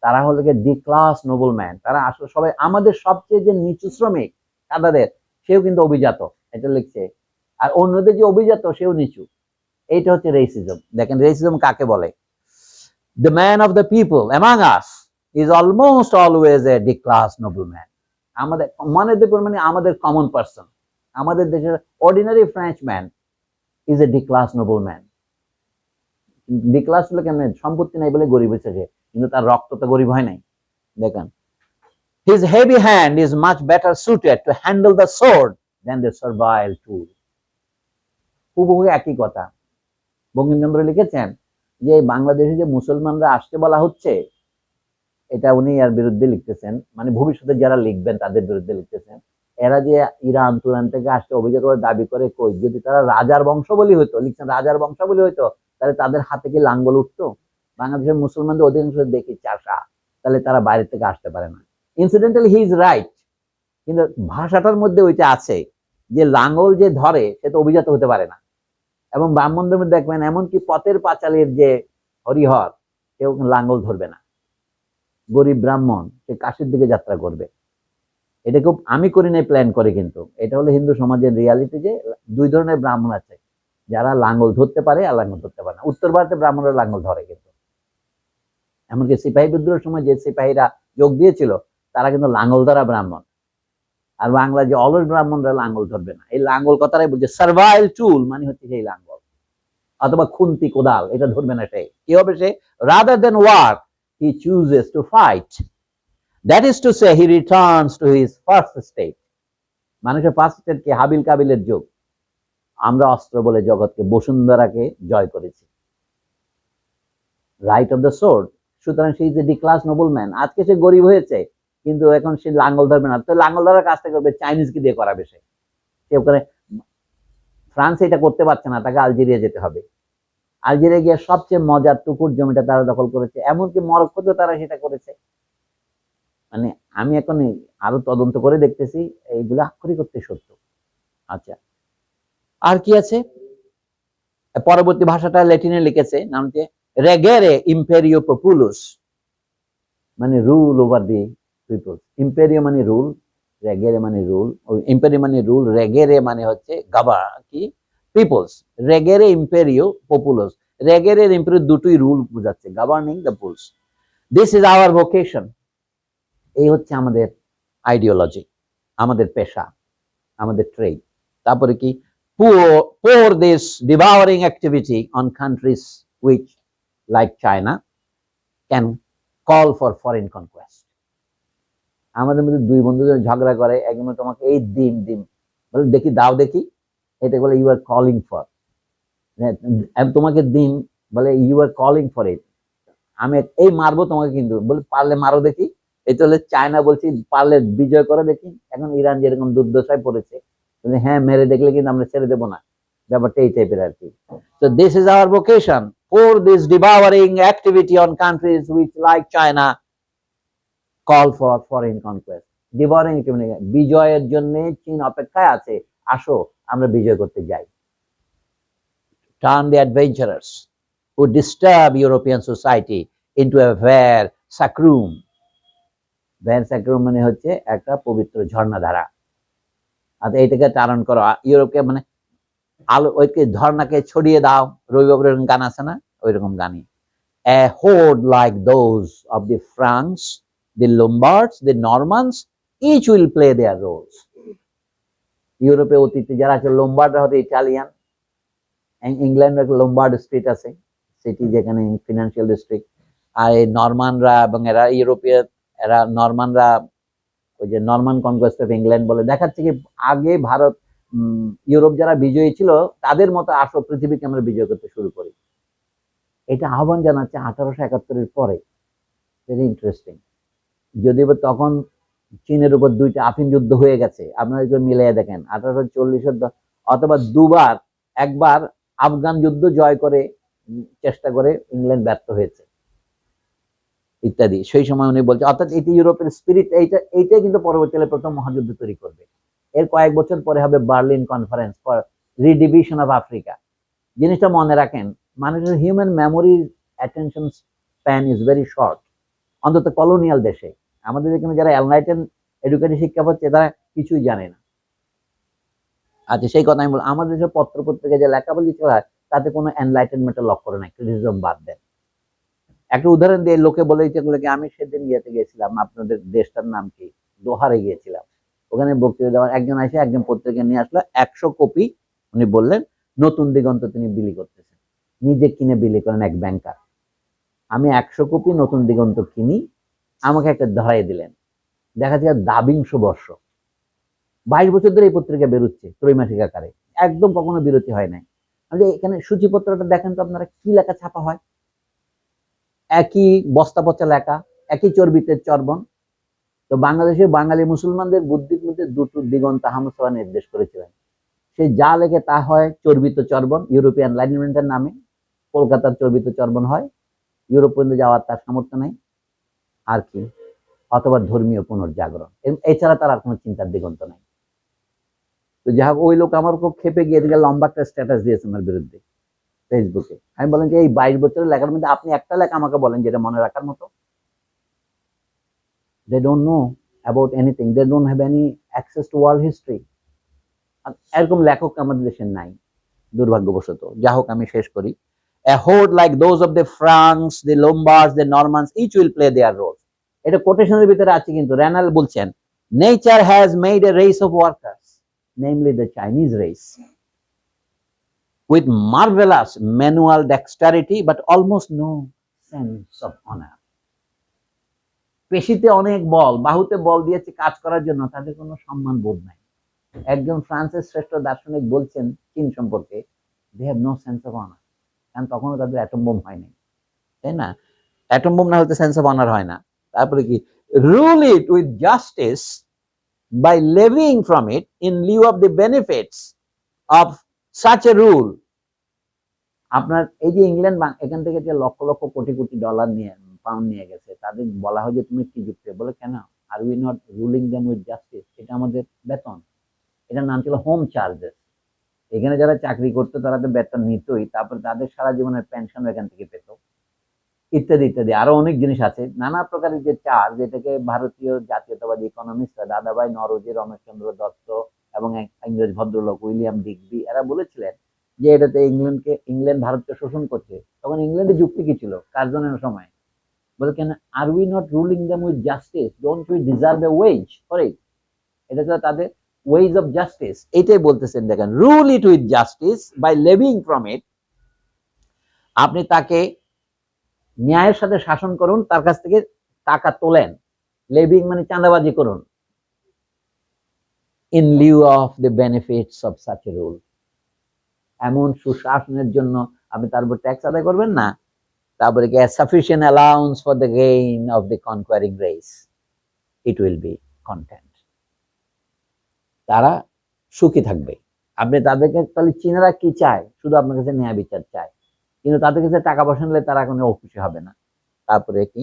তারা হলো D-class nobleman। তারা আসলে সবাই আমাদের সবচেয়ে যে নিচু শ্রমিক কাদাদের, সেও কিন্তু অভিজাত, এটা লিখছে। আর অন্যদের যে অভিজাত, সেও নিচু। এইটা হচ্ছে রেসিজম। দেখেন রেসিজম কাকে বলে? The man of the people among us is almost always a D-class nobleman. আমাদের মানে আমাদের কমন পারসন, আমাদের দেশের ordinary Frenchman is a D-class nobleman. D-class হলো কেমন? সম্পত্তি নাই বলে গরিব হয়েছে সে, কিন্তু তার রক্ত তো গরিব হয় নাই। দেখেন, his heavy hand is much better suited to handle the sword than the servile tool. হুবহু একই কথা বঙ্কিমচন্দ্র লিখেছেন, যে বাংলাদেশে যে মুসলমানরা আসতে বলা হচ্ছে, এটা উনি এর বিরুদ্ধে লিখতেছেন, মানে ভবিষ্যতে যারা লিখবেন তাদের বিরুদ্ধে লিখতেছেন। এরা যে ইরান তুরান থেকে আসতে অভিযোগ করে দাবি করে, কই, যদি তারা রাজার বংশাবলী হইতো, লিখছেন রাজার বংশাবলী হইতো, তাহলে তাদের হাতে কি লাঙ্গল উঠতো? বাংলাদেশের মুসলমানদের অধিকাংশ দেখি চাষা, তাহলে তারা বাইরে থেকে আসতে পারে না। ইনসিডেন্টালি হি ইজ রাইট, কিন্তু ভাষাটার মধ্যে ওইটা আছে যে লাঙ্গল যে ধরে সে তো অভিজাত হতে পারে না। এবং ব্রাহ্মণদের মধ্যে দেখবেন, এমনকি পথের পাঁচালীর যে হরিহর, কেউ লাঙ্গল ধরবে না। গরিব ব্রাহ্মণ সে কাশির দিকে যাত্রা করবে। এটা খুব আমি করি নাই, প্ল্যান করে, কিন্তু এটা হলো হিন্দু সমাজের রিয়ালিটি, যে দুই ধরনের ব্রাহ্মণ আছে, যারা লাঙ্গল ধরতে পারে আর লাঙ্গল ধরতে পারে না। উত্তর ভারতে ব্রাহ্মণরা লাঙ্গল ধরে, কিন্তু এমনকি সিপাহী বিদ্রোহের সময় যে সিপাহীরা যোগ দিয়েছিল, তারা কিন্তু লাঙ্গল ধরা ব্রাহ্মণ। আর বাংলা যে অলস ব্রাহ্মণরা লাঙ্গল ধরবে না। এই লাঙ্গল কথাটাই বলছে, সার্ভাইল টুল মানে হচ্ছে সেই লাঙ্গল। অথবা খুন্তি কোদাল এটা ধরবে না। সে কি হবে? সে rather than work he chooses to fight. That is to say he returns to his first state. মানুষের ফার্স্ট স্টেট কি? হাবিল কাবিলের যুগ। আমরা অস্ত্র বলে জগৎকে, বসুন্ধরাকে জয় করেছি, রাইট অফ দ্য সোর্ড। সুতরাং সে is a declassed nobleman. আজকে সে গরিব হয়েছে, কিন্তু এখন সে লাঙ্গল ধরবে না। তো লাঙ্গল ধরার কাজটা করবে চাইনিজকে দিয়ে করাবে। সে ওখানে ফ্রান্স এটা করতে পারছে না, তাকে আলজেরিয়া যেতে হবে। আলজেরিয়া গিয়ে সবচেয়ে মজার টুকুর জমিটা তারা দখল করেছে, এমনকি মরক্কোতেও তারা সেটা করেছে। মানে আমি এখন আরো তদন্ত করে দেখতেছি, এইগুলো আক্ষরিক করতে সত্য। আচ্ছা, আর কি আছে? পরবর্তী ভাষাটা ল্যাটিনে লিখেছে, নামটি রেগেরে ইম্পেরিও পপুলুস, মানে রুল ওভার দি পিপল। ইম্পেরিও মানে রুল, রেগেরে মানে রুল, ইম্পেরিও মানে রুল, রেগেরে মানে হচ্ছে গাবা কি পিপলস। রেগেরে ইম্পেরিও পপুলস, রেগেরে ইম্পেরিও দুটোই রুল বোঝাচ্ছে, governing the peoples. This is our vocation. এই হচ্ছে আমাদের আইডিওলজি, আমাদের পেশা, আমাদের ট্রেড। তারপরে কি? pour this devouring activity on countries which, like China, can call for foreign conquest. আমাদের মধ্যে দুই বন্ধু ঝগড়া করে, একজন তোমাকে এই দিন দিন বলে, দেখি দাও দেখি, এটা বলে ইউ আর কলিং ফর। তোমাকে দিন বলে you are calling for it, আমি এই মারবো তোমাকে, কিন্তু বলে পারলে মারো দেখি। এটা হলে চায়না বলছি পারলে বিজয় করে দেখি। এখন ইরান যেরকম দুর্দশায় পড়েছে, হ্যাঁ মেরে দেখলে কিন্তু আমরা ছেড়ে দেবো না, ব্যাপারটা এই টাইপের আর কি। So this is our vocation, for this devouring activity on countries which, like China, call for foreign conquest. devouring activity, বিজয়ের জন্য চীন অপেক্ষায় আছে, আসো আমরা বিজয় করতে যাই। Turn the adventurers who disturb European society into a ver sacrum. ver sacrum মানে হচ্ছে একটা পবিত্র ঝর্ণাধারা। আর এইটাকে টারণ করো, ইউরোপকে মানে আলো ওইকে ঝর্ণাকে ছড়িয়ে দাও। রবিবারের গান আছে না, ওইরকম গানই। A horde like those of the Franks, the Lombards, the Normans, each will play their roles. ইউরোপে অতীতে যারা আছে, লোম্বার্ডরা হতে ইটালিয়ান, ইংল্যান্ডের একটা লোম্বার্ড স্ট্রিট আছে, সিটি যেখানে ফিনান্সিয়াল ডিস্ট্রিক্ট। আর এই নরমানরা এবং এরা ইউরোপীয়, এরা নরমানরা ওই যে নরমান কনকোয়েস্ট অফ ইংল্যান্ড বলে দেখাচ্ছে কি, আগে ভারত ইউরোপ যারা বিজয়ী ছিল তাদের মতো আসো পৃথিবীকে আমরা বিজয় করতে শুরু করি। এটা আহ্বান জানাচ্ছে 1871-এর পরে। Very interesting. যদিও তখন চীনের উপর দুইটা আফিম যুদ্ধ হয়ে গেছে, আপনারা যদি মিলিয়ে দেখেন 1840-এর অথবা দুবার, একবার আফগান যুদ্ধ জয় করে চেষ্টা করে ইংল্যান্ড ব্যর্থ হয়েছে ইত্যাদি। সেই সময় উনি বলছে, অর্থাৎ এটি ইউরোপের স্পিরিট, এইটাই কিন্তু পরবর্তীকালে প্রথম মহাযুদ্ধ তৈরি করবে। এর কয়েক বছর পরে হবে Berlin conference for redivision of Africa. জিনিসটা মনে রাখেন, মানুষের human memory attention span is very short, অন্তত কলোনিয়াল দেশে। আমাদের এখানে যারা এনলাইটেন এডুকেটেড শিক্ষা পাচ্ছে তারা কিছুই জানে না। আচ্ছা, সেই কথা আমি বললাম, আমাদের দেশের পত্র পত্রিকা যে লেখাবলি হয় তাতে কোনো এনলাইটেনমেন্টের লক্ষ্য নাই, ক্রিটিসিজম বাদ দেন। একটা উদাহরণ দিয়ে লোকে বলে দিতে কি, আমি সেদিন ইয়েতে গিয়েছিলাম, আপনাদের দেশটার নাম কি, দোহারে গিয়েছিলাম। ওখানে বক্তৃতা দেওয়ার একজন এসে একজন পত্রিকা নিয়ে আসলো 100 কপি। উনি বললেন নতুন দিগন্ত তিনি বিলি করতেছেন, নিজে কিনে বিলি করেন এক ব্যাংকার। আমি 100 কপি নতুন দিগন্ত কিনি, আমাকে একটা ধরাই দিলেন। দেখা যায় দাবিংশ বর্ষ, 22 বছর ধরে এই পত্রিকা বেরোচ্ছে ত্রৈমাসিক আকারে, একদম কখনো বিরতি হয় নাই। এখানে সূচিপত্রটা দেখেন তো আপনারা, কি লেখা ছাপা হয়, একই বস্তা পচা লেখা, একই চর্বিতে চর্বণ। তো বাংলাদেশের বাঙালি মুসলমানদের বুদ্ধির মধ্যে দুটো দিগন্ত আহমদ নির্দেশ করেছিলেন। সে যা লেখে তা হয় চর্বিত চর্বণ, ইউরোপিয়ান এনলাইটমেন্টের নামে। কলকাতার চর্বিত চর্বণ হয়, ইউরোপ পর্যন্ত যাওয়ার তার সামর্থ্য নেই। আর কি, অথবা ধর্মীয় পুনর্জাগরণ, এছাড়া তার আর কোনো চিন্তার দিগন্ত নাই। তো যাই হোক, ওই লোক আমার খুব খেপে গিয়ে এদিকে লম্বা একটা স্ট্যাটাস দিয়েছে আমার বিরুদ্ধে ফেসবুকে। আমি বলেন যে এই 22 বছরের লেখার মধ্যে আপনি একটা লেখা আমাকে বলেন যেটা মনে রাখার মতো। They don't know about anything, they don't have any access to world history. এরকম লেখক আমাদের দেশে নাই দুর্ভাগ্যবশত। যা হোক, আমি শেষ করি। A horde like those of the Franks, the Lombards, the Normans, each will play their role. এটা কোটেশনের ভিতরে আছে, কিন্তু রেনাল বলছেন, nature has made a race of workers, namely the Chinese race. with marvelous manual dexterity but almost no sense of honor. পেশিতে অনেক বল, বাহুতে বল দিয়েছে কাজ করার জন্য, তাদের কোনো সম্মান বোধ নাই। একজন ফ্রান্সের শ্রেষ্ঠ দার্শনিক বলছেন চীন সম্পর্কে, they have no sense of honor, কারণ তখনও তাদের অ্যাটম বোম হয়নি, তাই না? অ্যাটম বোম না হলে সেন্স অফ অনার হয় না। তারপরে কি, rule it with justice by levying from it in lieu of the benefits of such a rule. আপনার এই যে ইংল্যান্ড এখান থেকে যে লক্ষ লক্ষ কোটি কোটি ডলার নিয়ে পাউন্ড নিয়ে গেছে, তাদের বলা হয় যে তুমি কি যুক্তি, বলে কেন, are we not ruling them with justice, এটা আমাদের বেতন, এটার নাম ছিল হোম চার্জেস। এখানে যারা চাকরি করতো তারা তো বেতন নিতই, তারপর তাদের সারা জীবনের পেনশন এখান থেকে পেত, ইত্যাদি ইত্যাদি আরো অনেক জিনিস আছে, নানা প্রকারের যে চার্জ, এটাকে ভারতীয় জাতীয়তাবাদী ইকোনমিস্টরা দাদাভাই নরোজি, রমেশচন্দ্র দত্ত এবং এক ইংরেজ ভদ্রলোক উইলিয়াম ডিগবি, এরা বলেছিলেন যে এটাতে ইংল্যান্ড ভারতকে শোষণ করছে। তখন ইংল্যান্ডের যুক্তি কি ছিল কার্জনের সময়, বলে কেন, are we not ruling them with justice, don't we deserve a wage for it, এটা ছিল তাদের ওয়েজ অফ জাস্টিস। এটাই বলতেছেন, দেখেন, rule it with justice by living from it, আপনি তাকে ন্যায়ের সাথে শাসন করুন, তার কাছ থেকে টাকা তোলেন, লেভিং মানে চাঁদাবাজি করুন, in Liu of the benefits of such a rule, এমন সুশাসনের জন্য আপনি তার উপর ট্যাক্স আদায় করবেন না। তারপরে কি, sufficient allowance for the gain of the কনকোয়ারিং race, it will be content, তারা সুখী থাকবে। আপনি তাদেরকে, তাহলে চীনারা কি চায়, শুধু আপনার কাছে ন্যায় বিচার চায়, কিন্তু তাদের কাছে টাকা পয়সা নিলে তারা কোনো খুশি হবে না। তারপরে কি,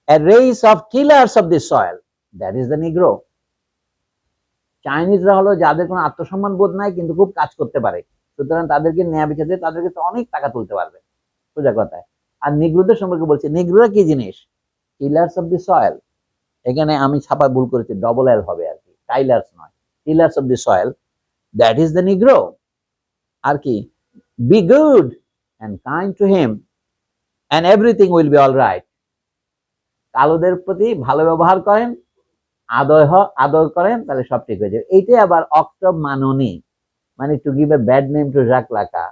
a race of killers of the soil, that is the negro, চাইনিজরা হলো যাদের কোনো আত্মসম্মান বোধ নাই কিন্তু খুব কাজ করতে পারে, সুতরাং তাদেরকে ন্যায় বিচার দিয়ে তাদের কাছে অনেক টাকা তুলতে পারবে, সোজা কথায়। আর নিগ্রোদের সম্পর্কে বলছে, নিগ্রোরা কি জিনিস, কিলার্স অফ দি সয়েল, এখানে আমি ছাপা ভুল করেছি, ডবল এল হবে আর কি, টাইলার্স নয়, killers of the soil, that is the negro. আর কি, be good and kind to him and everything will be all right, কালোদের প্রতি ভালো ব্যবহার করেন, আদর করেন, তাহলে সব ঠিক হয়ে যাবে। এইটাই আবার অক্টব মাননি, মানে to give a bad name to জাক লাকা,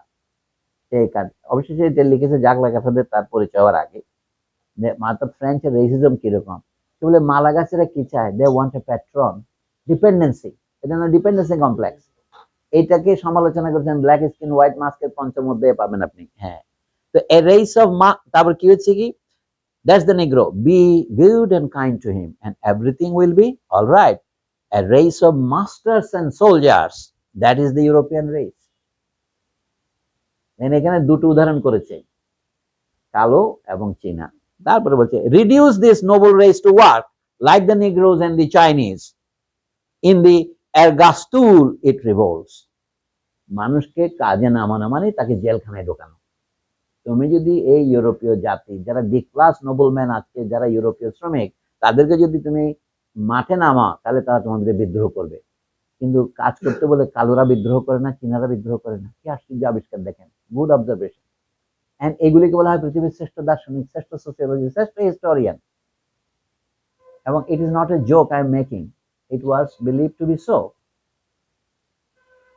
সেই কাজ অবশ্যই এটা লিখেছে জাক লাকা সাথে তার পরিচয় হওয়ার আগে। মাত্র ফ্রেঞ্চের রেসিজম কিরকম, বলে মালাগাছেরা কি চায়, they want a patron, dependency, এটা হলো ডিপেন্ডেন্সি কমপ্লেক্স। এইটাকে সমালোচনা করেছেন ব্ল্যাক স্কিন হোয়াইট মাস্কের পঞ্চম অধ্যায়ে পাবেন আপনি। হ্যাঁ, তো এ রেস অফ তারপর কি হচ্ছে কি, that's the Negro. Be good and kind to him, and everything will be all right. A race of masters and soldiers. That is the European race. এখানে দুটো উদাহরণ করেছে, কালো এবং চীনা। তারপরে বলছে, reduce this noble race to work like the Negroes and the Chinese. In the ergastule it revolts. মানুষকে কাজে নামানো মানে তাকে জেলখানায় ঢোকানো। তুমি যদি এই ইউরোপীয় জাতি যারা ডি ক্লাস নোবেলম্যান আজকে, যারা ইউরোপীয় শ্রমিক, তাদেরকে যদি তুমি মাঠে নামাও, তাহলে তারা তোমাদের বিদ্রোহ করবে। কিন্তু কাজ করতে বলে কালোরা বিদ্রোহ করে না, চীনারা বিদ্রোহ করে না, কি আশ্চর্য আবিষ্কার দেখেন, গুড অবজারভেশন। এন্ড এগুলিকে বলা হয় পৃথিবীর শ্রেষ্ঠ দার্শনিক, শ্রেষ্ঠ সোসিওলজি, শ্রেষ্ঠ হিস্টোরিয়ান। এবং it is not a joke I am making, it was believe to be so.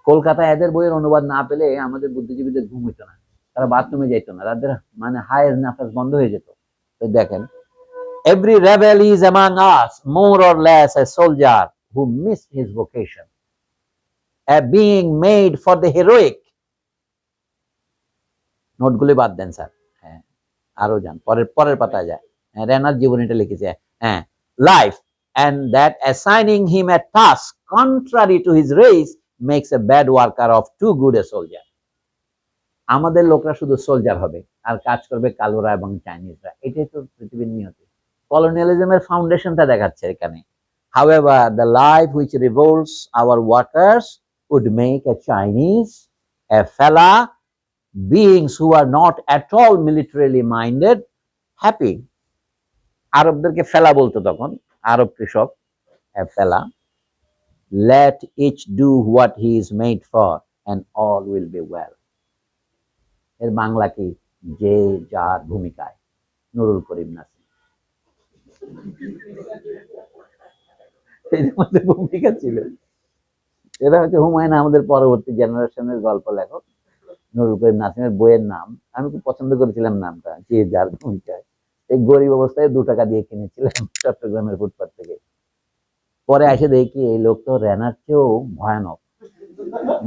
কলকাতায় এদের বইয়ের অনুবাদ না পেলে আমাদের বুদ্ধিজীবীদের ঘুম হইতো না, তারা বাথরুমে যেত না, তাদের মানে হায়ার নাফাস বন্ধ হয়ে যেত। তো দেখেন, every rebel is among us more or less a soldier who missed his vocation, a being made for the heroic. নোটগুলি বাদ দেন স্যার, হ্যাঁ আরো যান, পরের পাতায় যায়, রেনার জীবনীটা লিখেছে, হ্যাঁ, life, and that assigning him a task contrary to his race makes a bad worker of too good a soldier. আমাদের লোকরা শুধু সোলজার হবে আর কাজ করবে কালোরা এবং চাইনিজরা, এটাই তো পৃথিবীর নিয়তি। কলোনিয়ালিজমের ফাউন্ডেশনটা দেখাচ্ছে এখানে। However, the life which revolts our workers would make a Chinese, a fella, beings who are not at all militarily minded, happy. আরবদেরকে ফেলা বলতো তখন, আরব কৃষক, a fella, let each do what he is made for and all will be well. এর বাংলা কি, যে যার ভূমিকায়, নুরুল করিম নাসির। এর মধ্যে ভূমিকা ছিল, এরা হচ্ছে হুমায়ুন আমাদের পরবর্তী জেনারেশনের গল্প লেখক, নুরুল করিম নাসিমের বইয়ের নাম, আমি খুব পছন্দ করেছিলাম নামটা, যে যার ভূমিকায়। এই গরিব অবস্থায় 2 টাকা দিয়ে কিনেছিলাম চট্টগ্রামের ফুটপাত থেকে। পরে এসে দেখি এই লোক তো রেনার চেয়েও ভয়ানক।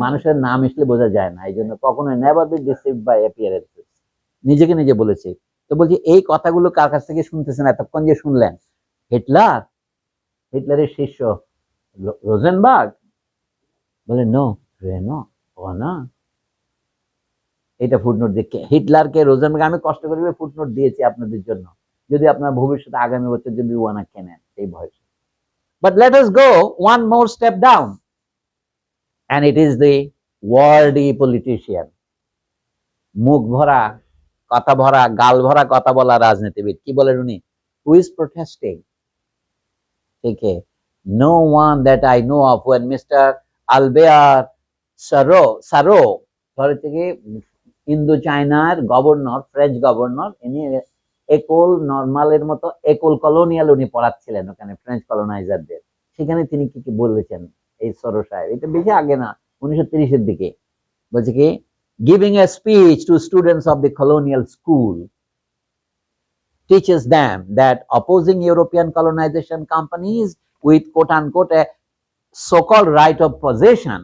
মানুষের নাম আসলে বোঝা যায় না, এই জন্য কখনোই never be deceived by appearances, নিজেকে নিজে বলেছি। তো বলছি এই কথাগুলো কার কাছ থেকে শুনতেছেন এতক্ষণ যে শুনলেন? হিটলার, হিটলারের শিষ্য রোজেনবার্গ? বলে নো, রেনো, ও না। এটা ফুটনোট দিয়ে হিটলারকে রোজেনবার্গ, আমি কষ্ট করে ফুটনোট দিয়েছি আপনাদের জন্য, যদি আপনার ভবিষ্যতে আগামী বছর যদি ওয়ানা কেনেন এই বয়সে। But let us go one more step down, and it is the worldly politician, মুখ ভরা কথা ভরা, গাল ভরা কথা বলা রাজনীতিবিদ। কি বলেন উনি? Who is protesting? ঠিক no one that I know of, when mister Albert Sarraut ধরে থেকে ইন্দো চায়নার গভর্নর, ফ্রেঞ্চ গভর্নর, ইনি একল নর্মালের মতো একল কলোনিয়াল উনি পড়াচ্ছিলেন ওখানে ফ্রেঞ্চ কলোনাইজারদের। সেখানে তিনি কি কি বলেছেন এই সরো সাহেব, এটা বেশি আগে না, 1930-এর দিকে। বলছে কি, giving a speech to students of the colonial school teaches them that opposing European colonization companies with quote unquote a so-called right of possession,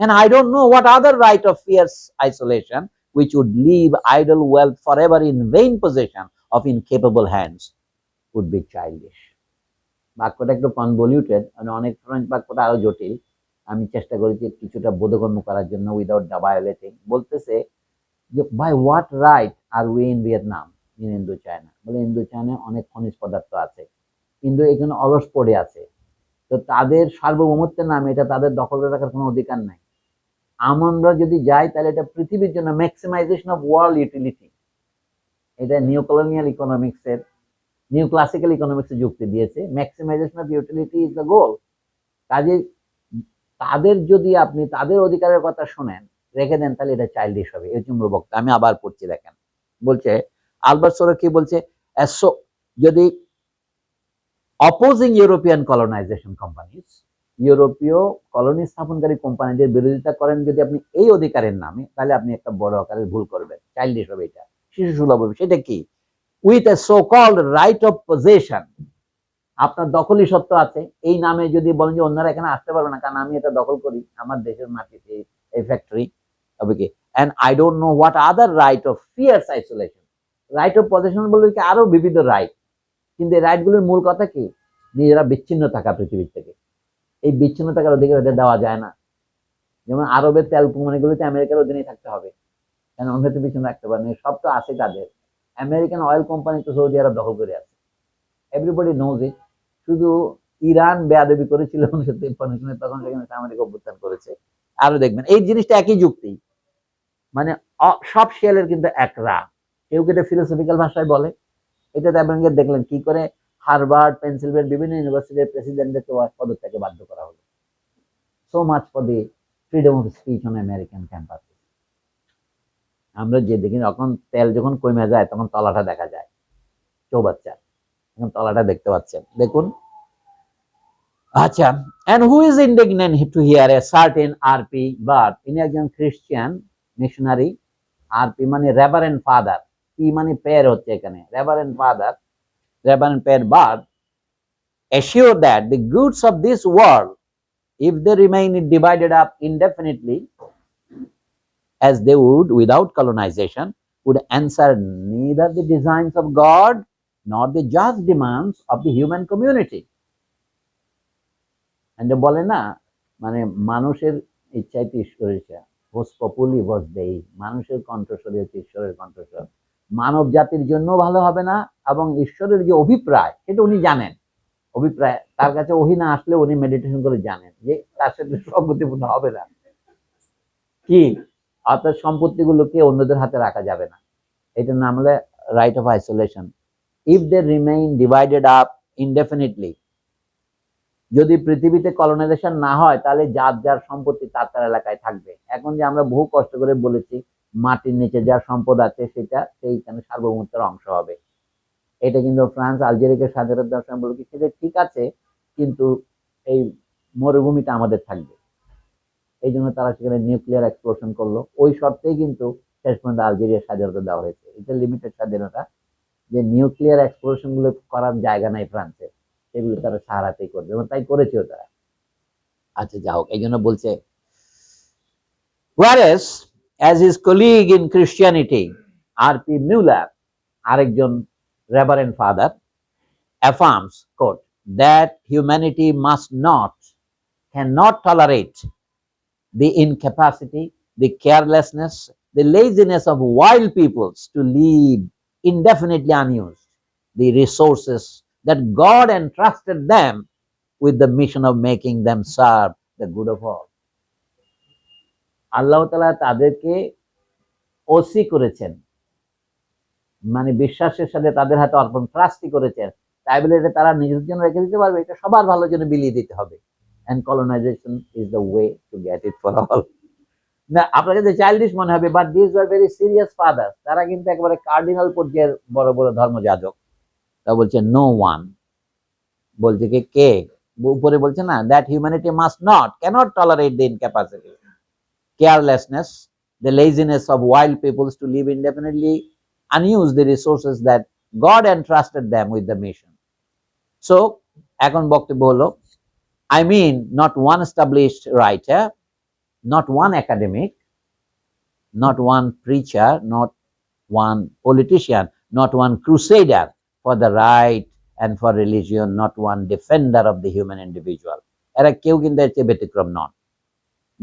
and I don't know what other right of fierce isolation, which would leave idle wealth forever in vain possession of incapable hands, would be childish. বাক্যটা একটু কনভলিউটেড, মানে অনেক ফ্রেঞ্চ বাক্যটা আরো জটিল। আমি চেষ্টা করেছি কিছুটা বোধগম্য করার জন্য উইদাউট ভায়োলেটিং। বলতেছে যে by what right are we in Vietnam, in Indo China? বলে ইন্দো চায়নায় অনেক খনিজ পদার্থ আছে, কিন্তু এখানে অলস পড়ে আছে, তো তাদের সার্বভৌমত্বের নামে এটা তাদের দখল রাখার কোনো অধিকার নাই। আমরা যদি যাই তাহলে এটা পৃথিবীর জন্য ম্যাক্সিমাইজেশন অফ ওয়ার্ল্ড ইউটিলিটি। এটা নিউ কলোনিয়াল ইকোনমিক্সের, নিউ ক্লাসিক্যাল ইকোনমিক্সের যুক্তি দিয়েছে, maximisation of utility is the গোল। কাজে তাদের যদি আপনি তাদের অধিকারের কথা শোনেন, রেখে দেন, তাহলে এটা চাইল্ডিশ হবে। এই জন্য বক্তা আমি আবার পড়ছি, দেখেন বলছে আলবার্ট সোরো কি বলছে, যদি অপোজিং ইউরোপিয়ান কলোনাইজেশন কোম্পানিজ, ইউরোপীয় কলোনি স্থাপনকারী কোম্পানিদের বিরোধিতা করেন যদি আপনি এই অধিকারের নামে, তাহলে আপনি একটা বড় আকারের ভুল করবেন, চাইল্ডিশ হবে, এটা শিশু সুলভ হবে। সেটা কি? With a so called right of possession, আপনার দখলই সত্য আছে, এই নামে যদি বলেন যে অন্যরা এখানে আসতে পারবে না, কারণ আমি এটা দখল করি, আমার দেশের মাটিতে এই ফ্যাক্টরি হবে কি, and I don't know what other right of fears isolation. Right of possession বলতে কি আরো বিবিধ রাইট, কিন্তু এই রাইটগুলোর মূল কথা কি? নিজেরা বিচ্ছিন্ন থাকা পৃথিবীর থেকে। এই বিচ্ছিন্ন থাকার অধিকার ওদের দেওয়া যায় না। যেমন আরবের তেল কোম্পানিগুলোতে আমেরিকার অধীনেই থাকতে হবে, কারণ অন্য তো পিছনে রাখতে পারেন, সব তো আছে তাদের। আমেরিকান অয়েল কোম্পানি তো সৌদি আরব দখল করে আছে, এভরিবডি নোজ ইট। শুধু ইরান বেয়াদবি করেছিল 1953 সালে, তখন সেখানে আমেরিকা অভ্যুত্থান করেছে। আরো দেখবেন এই জিনিসটা একই যুক্তি, মানে সব শিয়ালের কিন্তু এক রা। কেউ কেটে ফিলোসফিক্যাল ভাষায় বলে। এটা দেখলেন কি করে হার্ভার্ড, পেনসিলভেনিয়া বিভিন্ন ইউনিভার্সিটির প্রেসিডেন্টদেরকে পদত্যাগে বাধ্য করা হলো। So much for the freedom of speech on American campus. আমরা যে দেখি যখন তেল যখন কমে যায় তখন তলাটা দেখা যায়, চৌবাচ্চা, এখন তলাটা দেখতে পাচ্ছেন, দেখুন। আচ্ছা, and who is indignant to hear a certain RP but ইনি একজন খ্রিস্টান মিশনারি, আরপি মানে রেভারেন্ড ফাদার, পি মানে পেয়ার হচ্ছে এখানে, reverend father, reverend pair, but assure that the goods of this world, if they remain divided up indefinitely as they would without colonization, would answer neither the designs of God nor the just demands of the human community. বলে না, মানে মানুষের ইচ্ছাই তো ঈশ্বরের ইচ্ছা, ভোস পপুলি ভোস দেই, মানুষের কণ্ঠস্বরই হচ্ছে ঈশ্বরের কণ্ঠস্বর। মানব জাতির জন্য ভালো হবে না, এবং ঈশ্বরের যে অভিপ্রায় সেটা উনি জানেন। অভিপ্রায় তার কাছে ওহি না আসলে উনি মেডিটেশন করে জানেন যে তার সাথে সম্পত্তিপূর্ণ হবে না, কি অর্থাৎ সম্পত্তিগুলোকে অন্যদের হাতে রাখা যাবে না। এটার নাম হলো right of isolation. If they remain divided up indefinitely, যদি পৃথিবীতে কলোনাইজেশন না হয় তাহলে যার যার সম্পত্তি তার তার এলাকায় থাকবে। এখন যে আমরা বহু কষ্ট করে বলেছি মাটির নিচে যার সম্পদ আছে সেটা সেইখানে সার্বভৌমত্বের অংশ হবে, এটা কিন্তু ফ্রান্স আলজেরিয়াকে স্বাধীনতা দেওয়ার সময় বলে কি সেটা ঠিক আছে, কিন্তু এই মরুভূমিটা আমাদের থাকবে। এই জন্য তারা সেখানে নিউক্লিয়ার এক্সপ্লোশন করলো, ওই শর্তেই কিন্তু শেষ পর্যন্ত আলজেরিয়ার স্বাধীনতা দেওয়া হয়েছে। এটা লিমিটেড স্বাধীনতা, যে নিউক্লিয়ার এক্সপ্লোশন গুলো করার জায়গা নাই ফ্রান্সে, সেগুলো তারা সাহারাতেই করবে এবং তাই করেছেও তারা। আচ্ছা যা হোক, এই জন্য বলছে whereas as his colleague in Christianity R.P. Muller আরেকজন reverend father affirms quote that humanity must not, cannot tolerate the incapacity, the carelessness, the laziness of wild peoples to leave indefinitely unused the resources that God entrusted them with the mission of making them serve the good of all. আল্লাহ তাআলা তাদেরকে ওসি করেছেন, মানে বিশ্বাসের সাথে তাদের হাতে অর্পণ, ট্রাস্টি করেছেন, তাই বলে এটা তারা নিজেদের জন্য রেখে দিতে পারবে? এটা সবার ভালোর জন্য বিলিয়ে দিতে হবে। and colonization is the way to get it for all. না আপনার কাছে চাইল্ডিশ মনে হবে, but this were very serious father. তারা কিন্তু একেবারে কার্ডিনাল পর্যায়ের বড় বড় ধর্মযাজক। তা বলছে নো ওয়ান, বলছে কে উপরে বলছে না, that humanity must not, cannot tolerate the incapacity, carelessness, the laziness of wild peoples to live indefinitely unuse the resources that God entrusted them with the mission. So এখন বক্তব্য হলো, I mean not one established writer, not one academic, not one preacher, not one politician, not one crusader for the right and for religion, not one defender of the human individual. এরা কেউ কিন্তু এর চেয়ে ব্যতিক্রম নন।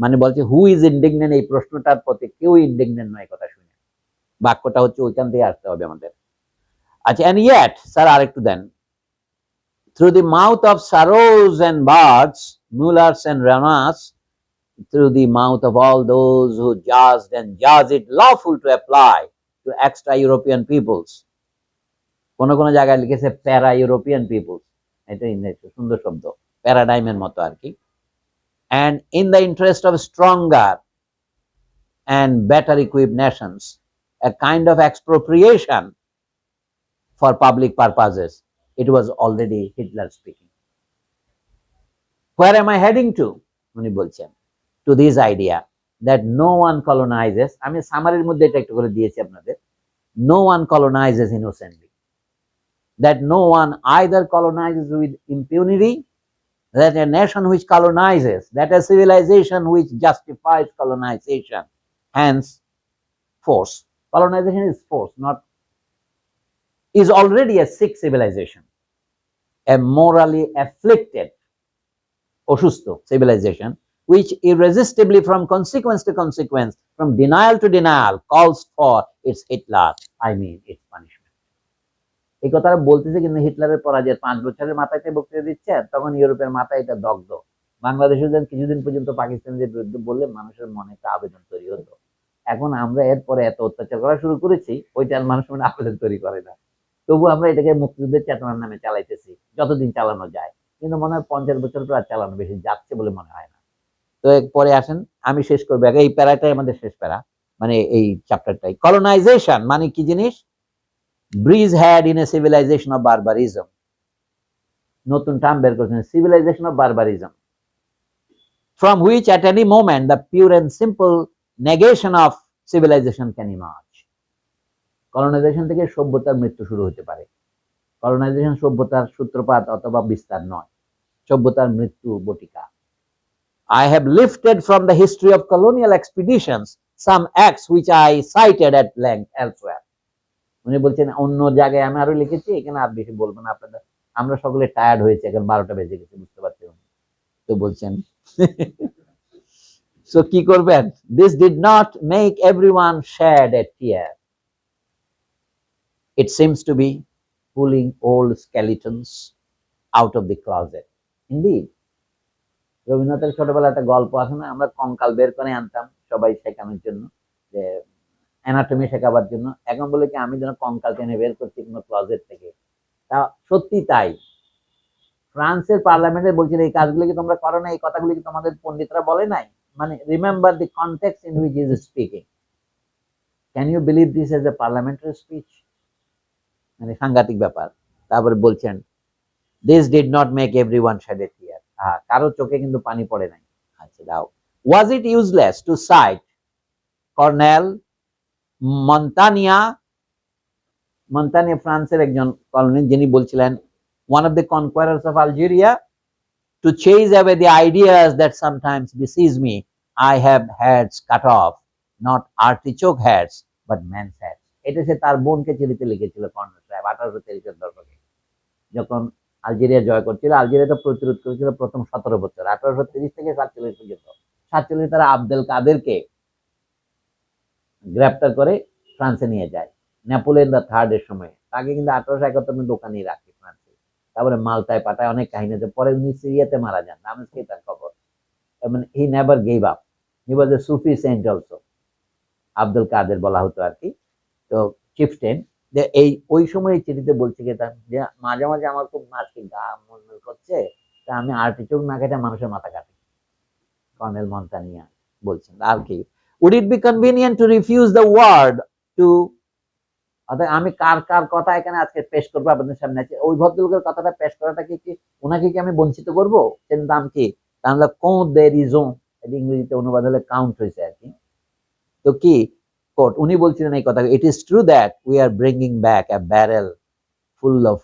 মানে বলছে হু ইজ ইন্ডিগনেন্ট, এই প্রশ্নটার প্রতি কেউ ইন্ডিগনেন্ট নয় কথা শুনে। বাক্যটা হচ্ছে ওইখান থেকে আসতে হবে আমাদের। আচ্ছা, and yet স্যার আরেকটু দেন, through the mouth of sorrows and bards, mullers and ranas, through the mouth of all those who judged and judge it lawful to apply to extra European peoples. কোন কোন জায়গায় লিখেছে প্যারা ইউরোপিয়ান পিপলস, এটা ইংরেজি সুন্দর শব্দ, প্যারাডাইমের মতো আর কি। And in the interest of stronger and better equipped nations, a kind of expropriation for public purposes, it was already Hitler speaking. Where am I heading to? উনি বলছেন to this idea that no one colonizes, আমি সামারির মধ্যে এটা একটু করে দিয়েছি আপনাদের, no one colonizes innocently, that no one either colonizes with impunity, that a nation which colonizes, that a civilization which justifies colonization, hence force. Colonization is force, not, is already a sick civilization, a morally afflicted, অসুস্থ civilization, which irresistibly from consequence to consequence, from denial to denial, calls for its Hitler, I mean its punishment. এই কথাটা বলতেছে কিন্তু হিটলারের পরাজয়ের 5 বছরের মাথায় বক্তৃতা দিচ্ছে, তখন ইউরোপের মাথায় এটা দগ্ধ। বাংলাদেশের যেন কিছুদিন পর্যন্ত পাকিস্তানের বিরুদ্ধে বললে মানুষের মনে একটা আবেদন তৈরি হতো। এখন আমরা এরপরে এত অত্যাচার করা শুরু করেছি, ওইটার মানুষ মনে আবেদন তৈরি করে না। তবু আমরা এটাকে মুক্তিযুদ্ধের চেতনার নামে চালাইতেছি, যতদিন চালানো যায়। কিন্তু মনে হয় 50 বছর পর আর চালানো বেশি যাচ্ছে বলে মনে হয় না। তো পরে আসেন, আমি শেষ করবো, এই প্যারাটাই আমাদের শেষ প্যারা, মানে এই চ্যাপ্টারটাই। কলোনাইজেশন মানে কি জিনিস? Bridgehead in a civilization of barbarism, নতুন টার্ম বের করেছেন, civilization of barbarism, from which at any moment the pure and simple negation of civilization can emerge. Colonisation থেকে সভ্যতার মৃত্যু শুরু হতে পারে। কলোনাইজেশন সভ্যতার সূত্রপাত অথবা বিস্তার নয়, সভ্যতার মৃত্যু বটিকা। I have lifted from the history of colonial expeditions some acts which I cited at length elsewhere. উনি বলছেন অন্য জায়গায় আমি আরো লিখেছি, এখানে আর বেশি বলবো না আপনাদের, আমরা সকলে টায়ার্ড হয়েছে, এখন 12টা বেজে গেছে, বুঝতে পারছেন। তো বলছেন সো কি করবেন? This did not make everyone shed a tear. It seems to be pulling old skeletons out of the closet. Indeed. রবীন্দ্রনাথের ছোটবেলা একটা গল্প আছে না, আমরা কঙ্কাল বের করে আনতাম সবাই শেখানোর জন্য, যে অ্যানাটমি শেখাবার জন্য। এখন বলে কি আমি যেন কঙ্কাল টেনে বের করছি কোনো ক্লজেট থেকে। তা সত্যি তাই। ফ্রান্সের পার্লামেন্টে বলছিল এই কাজগুলো কি তোমরা করো না, এই কথাগুলো কি তোমাদের পণ্ডিতরা বলে নাই? মানে remember the context in which is speaking. Can you believe this as a parliamentary speech? মানে সাংঘাতিক ব্যাপার। তারপরে বলছেন this did not make everyone shed a tear, কারো চোখে কিন্তু পানি পড়ে নাই। আচ্ছা দাও, was it useless to cite colonel, মন্তানিয়া মন্তানিয়া ফ্রান্সের একজন কলোনি, যিনি বলছিলেন one of the conquerors of Algeria, to chase away the ideas that sometimes besiege me, I have heads cut off, not artichoke heads, but men's heads. এটা সে তার বোনকে চিঠিতে লিখেছিল কর্নেল সাহেব 1830 দশকে, যখন আলজেরিয়া জয় করছিল। আলজেরিয়া তো প্রতিরোধ করেছিল প্রথম 17 বছর, 1830 থেকে 47 পর্যন্ত। 47 তারা আবদেল কাদেরকে গ্রেপ্তার করে ফ্রান্সে নিয়ে যায় নেপোলিয়ন দা থার্ড এর সময়। তাকে কিন্তু 1871 দোকানেই রাখে ফ্রান্সে, তারপরে মালটায় পাঠায়, অনেক কাহিনী আছে। পরে উনি সিরিয়াতে মারা যান, নামে তার খবর। মানে he never gave up, he was a Sufi saint also, Abdul Kader বলা হতো আর কি। তো চিফটেন, যে এই ওই সময় চিঠিতে বলছে যে মাঝে মাঝে আমার খুব আজকে গা মন করছে, তা আমি আর্টিচোক না কেটে মানুষের মাথা কাটি। কর্নেল মন্তানিয়া বলছেন। আর কি, would it be convenient to refuse the word to, অর্থাৎ আমি কার কার কথা এখানে আজকে পেশ করবো আপনাদের সামনে আছে, ওই ভদ্রলোকের কথাটা পেশ করাটা কি ওনাকে কি আমি বঞ্চিত করবো? সের নাম কি? তাহলে কোট দে রিজন, ইংরেজিতে অনুবাদ হলে কাউন্ট হয়েছে আর কি। তো কি কোট, উনি বলছিলেন এই কথা, it is true that we are bringing back a barrel full of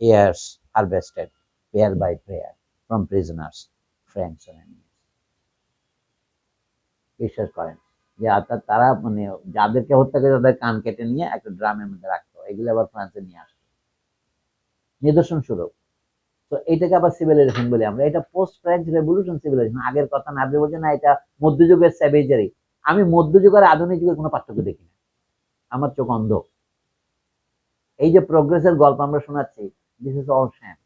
years harvested prayer by prayer from prisoners, friends and enemies. বিশ্বাস করেন যে অর্থাৎ তারা মানে যাদেরকে হত্যা করে তাদের কান কেটে নিয়ে একটা ড্রামের মধ্যে রাখতো, এগুলো আবার ফ্রান্সে নিয়ে আসতো নিদর্শন স্বরূপ। তো এটাকে আবার সিভিলাইজেশন বলি আমরা। এটা পোস্ট ফ্রেঞ্চ রেভলিউশন সিভিলাইজেশন, আগের কথা না। আপনি বলছেন না এটা মধ্যযুগের স্যাভেজারি, আমি মধ্যযুগ আর আধুনিক যুগের কোনো পার্থক্য দেখি না, আমার চোখ অন্ধ। এই যে প্রোগ্রেসের গল্প আমরা শোনাচ্ছি, this is all sham,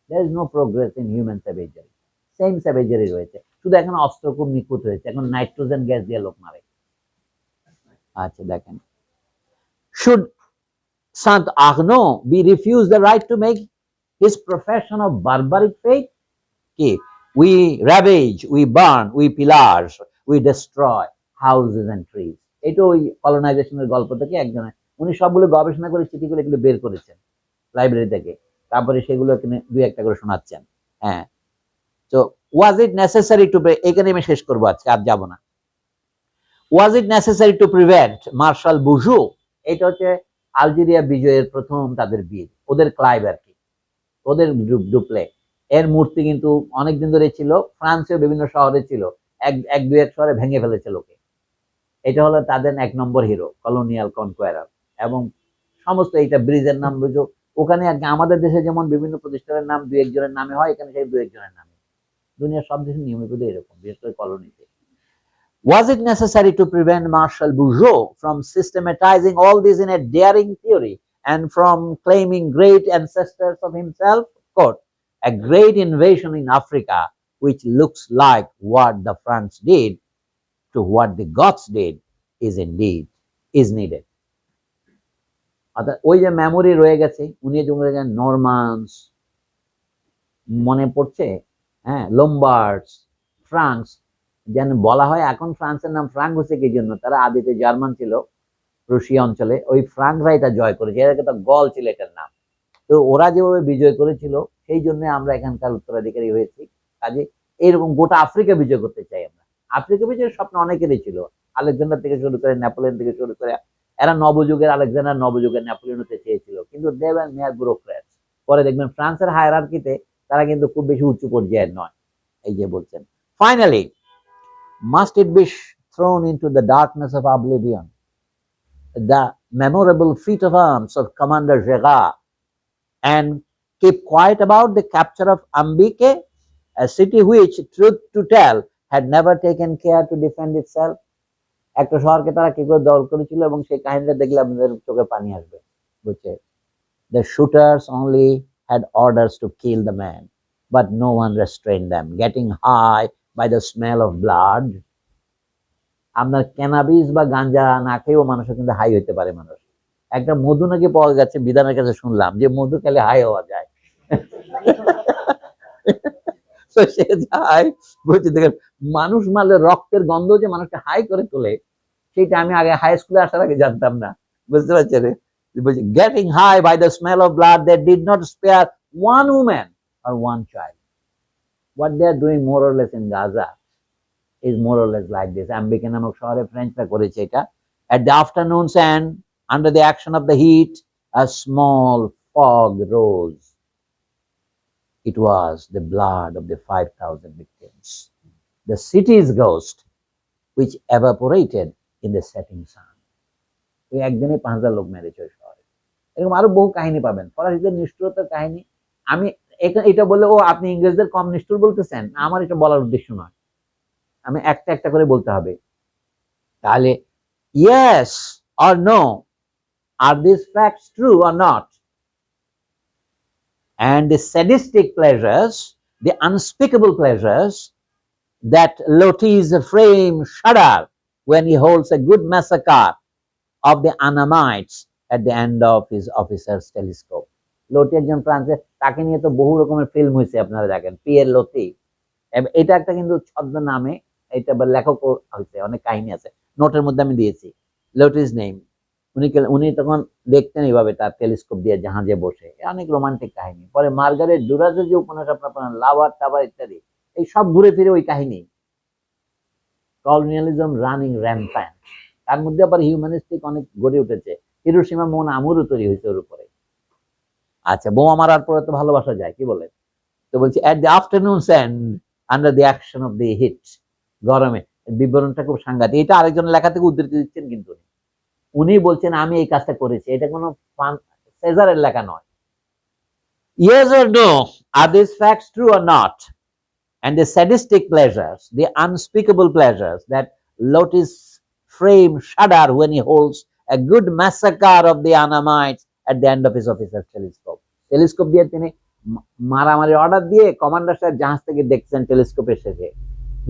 there is no progress in human savagery, same savagery রয়েছে, শুধু এখন অস্ত্র খুব নিখুঁত হয়েছে, এখন নাইট্রোজেন গ্যাস দিয়ে লোক মারে। আচ্ছা দেখেন, should Saint Arnaud be refused the right to make his profession of barbaric faith? Okay. We ravage, we burn, we pillage, we destroy houses and trees. এটা ওই কলোনাইজেশনের গল্প থেকে একজন, উনি সবগুলো গবেষণা করে চিঠি করে এগুলো বের করেছেন লাইব্রেরি থেকে, তারপরে সেগুলো এখানে দুই একটা করে শোনাচ্ছেন। হ্যাঁ, তো was it necessary to, এখানে আমি শেষ করবো আজকে, আর যাবো না। Was it necessary to prevent marshal Bugeaud, এটা হচ্ছে আলজেরিয়া বিজয়ের প্রথম তাদের বীর, ওদের ক্লাইভ আর কি, ওদের ডুপ্লে। এর মূর্তি কিন্তু অনেকদিন ধরে ছিল, ফ্রান্সের বিভিন্ন শহরে ছিল, এক দুই এক শহরে ভেঙে ফেলেছে লোকে। এটা হলো তাদের 1 নম্বর হিরো, কলোনিয়াল কনকোয়ারার। এবং সমস্ত এইটা ব্রিজের নাম বুঝো, ওখানে আমাদের দেশে যেমন বিভিন্ন প্রতিষ্ঠানের নাম দুই একজনের নামে হয়, এখানে সেই দুই একজনের নামে। দুনিয়ার সব দেশের নিয়মিত এরকম, বিশেষ করে কলোনিতে। Was it necessary to prevent Marshal Bourgeois from systematizing all this in a daring theory and from claiming great ancestors of himself? Quote, a great invasion in Africa, which looks like what the French did to what the Goths did, is needed. অর্থাৎ ওই যে মেমোরি রয়ে গেছে, উনি যে নরমান্স মনে পড়ছে, হ্যাঁ, লোমবার্ডস, ফ্রান্স, যেন বলা হয় এখন ফ্রান্সের নাম ফ্রাঙ্ক হচ্ছে কি জন্য, তারা আদিতে জার্মান ছিল রুশিয়া অঞ্চলে, ওই ফ্রাঙ্করা এটা জয় করেছে, এটা গল ছিল এটার নাম। তো ওরা যেভাবে বিজয় করেছিল সেই জন্য আমরা এখানকার উত্তরাধিকারী হয়েছি। কাজে এইরকম গোটা আফ্রিকা বিজয় করতে চাই আমরা। আফ্রিকা বিজয়ের স্বপ্ন অনেকেরই ছিল, আলেকজান্ডার থেকে শুরু করে নেপোলিয়ন থেকে শুরু করে, এরা নবযুগের আলেকজান্ডার নবযুগের নেপোলিয়ন হতে চেয়েছিল, কিন্তু দে ওয়্যার মেয়ার ব্যুরোক্র্যাটস। পরে দেখবেন ফ্রান্সের হায়ারার্কিতে তারা কিন্তু খুব বেশি উঁচু পর্যায়ের নয়। এই যে বলছেন, finally must it be thrown into the darkness of oblivion the memorable feat of arms of Commander Gérard and keep quiet about the capture of Ambike, a city which, truth to tell, had never taken care to defend itself? একটা শহরকে তারা কি করে দখল করেছিল, এবং সেই কাহিনীটা দেখলে আপনাদের চোখে পানি আসবে। বুঝছে, the shooters only had orders to kill the man, but no one restrained them, getting high by the smell of blood. আপনার ক্যানাবিস বা গাঞ্জা না খেয়েও মানুষের কিন্তু হাই হইতে পারে। মানুষ একটা মধু নাকি পাওয়া গেছে, বিধানের কাছে শুনলাম যে মধু খেলে হাই হওয়া যায়। সে যায় বলছে, দেখেন মানুষ মারলে রক্তের গন্ধ যে মানুষকে হাই করে তোলে, সেটা আমি আগে হাই স্কুলে আসার আগে জানতাম না। বুঝতে পারছেন? বলছে getting high by the smell of blood, they did not spare one woman or one child. What they are doing more or less in Gaza is more or less like this. Ambike নামক শহরে ফ্রেঞ্চরা করেছে এটা, At the afternoon's end, under the action of the heat, a small fog rose. It was the blood of the 5,000 victims, the city's ghost, which evaporated in the setting sun. ওই একদিনে 5,000 লোক মেরেছে ওই শহরে। এরকম আরো বহু কাহিনী পাবেন, ফরাসিদের নিষ্ঠুরতার কাহিনী। আমি এটা বলে ও আপনি ইংরেজদের কম নিষ্ঠুর বলতেছেন, আমার এটা বলার উদ্দেশ্য নয়, আমি একটা একটা করে বলতে হবে। তাহলে yes or no, are these facts true or not? And the sadistic pleasures, the unspeakable pleasures that Loti's frame shudder when he holds a good massacre of the Anamites at the end of his officer's telescope. লোটি একজন ফ্রান্সের, তাকে নিয়ে তো বহু রকমের ফিল্ম হয়েছে, আপনারা দেখেন পিয়ের লোতি, এটা একটা কিন্তু ছদ্ম নামে, এটা লেখক হয়েছে, অনেক কাহিনী আছে, নোটের মধ্যে আমি দিয়েছি। লোটিস নেম, উনি তখন দেখতেন এইভাবে তার টেলিস্কোপ দিয়ে জাহাজে বসে, অনেক রোমান্টিক কাহিনী। পরে মার্গারেট ডুরাসের যে উপন্যাস আপনার লাভার টাভার ইত্যাদি, এই সব ঘুরে ফিরে ওই কাহিনী। কলোনিয়ালিজম রানিং র্যাম্প্যান্ট, তার মধ্যে আবার হিউম্যানিস্টিক অনেক গড়ে উঠেছে। হিরোশিমা মন আমুরও তৈরি হয়েছে ওর উপরে। আচ্ছা, বোমা মারার পরে তো ভালোবাসা যায়, কি বলে? তো বলছি at the afternoons and under the action of the heat, গরমে, বিবরণটা খুব সাংঘাতিক। এটা আরেকজন লেখা থেকে উদ্ধৃতি দিচ্ছেন, কিন্তু উনি বলছেন আমি এই কাজটা করেছি, এটা কোনো সেজারের লেখা নয়। Yes or no, are these facts true or not? And the sadistic pleasures, the unspeakable pleasures that Lotis frame shudder when he holds a good massacre of the Anamites at the end of his officer's telescope. Telescope দিয়ে তিনি মারামারি অর্ডার দিয়ে কমান্ডার সাহেব জাহাজ থেকে দেখছেন টেলিস্কোপ এসেছে।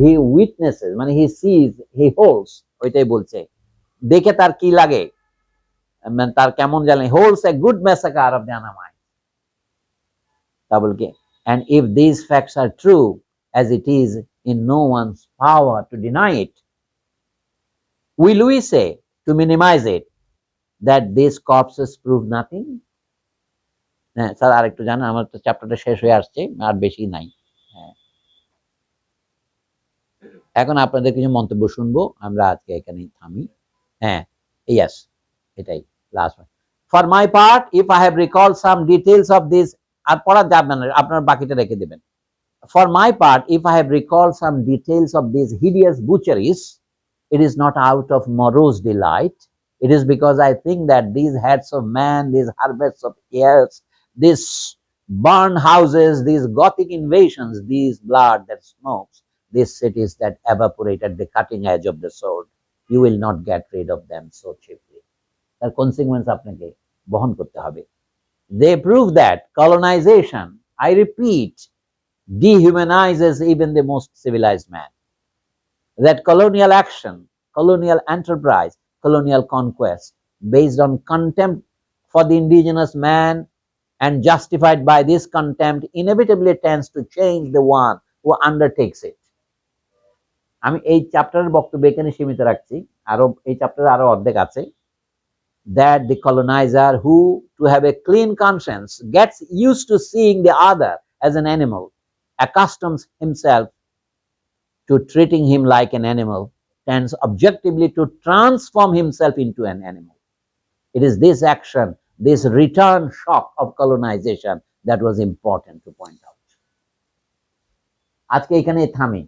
হি উইটনেসেস মানে হি সিজ, হি হোল্ডস, ওইটাই বলছে, দেখে তার কি লাগে, মানে তার কেমন জানে, holds a good massacre of the Annamite. তা বল কি, and if these facts are true, as it is in no one's power to deny it, will we say, to minimize it, that these corpses prove nothing? হ্যাঁ স্যার, আর একটু জানেন, আমার তো চ্যাপ্টারটা শেষ হয়ে আসছে, আর বেশি নাই। হ্যাঁ, এখন আপনাদের কিছু মন্তব্য শুনবো, আমরা আজকে এখানেই থামি। হ্যাঁ, ইয়েস, এটাই last. For my part, if I have recall some details of this, আর পড়া যাবে না, আপনার বাকিটা রেখে দেবেন। For my part, if I have recalled some details of these hideous butcheries, it is not out of morose delight. It is because I think that these heads of man, these harvests of years, these burned houses, these Gothic invasions, these blood that smokes, these cities that evaporate at the cutting edge of the sword, you will not get rid of them so cheaply. The consequence আপনাকে বহন করতে হবে। They prove that colonization, I repeat, dehumanizes even the most civilized man. That colonial action, colonial enterprise, colonial conquest, based on contempt for the indigenous man and justified by this contempt, inevitably tends to change the one who undertakes it. আমি এই চ্যাপ্টারের বক্তব্য এখানে সীমিত রাখছি, আরো এই চ্যাপ্টারে আরো অর্ধেক আছে। That the colonizer, who to have a clean conscience gets used to seeing the other as an animal, accustoms himself to treating him like an animal, tends objectively to transform himself into an animal. It is this action, this return shock of colonization that was important to point out. আজকে এখানে থামি।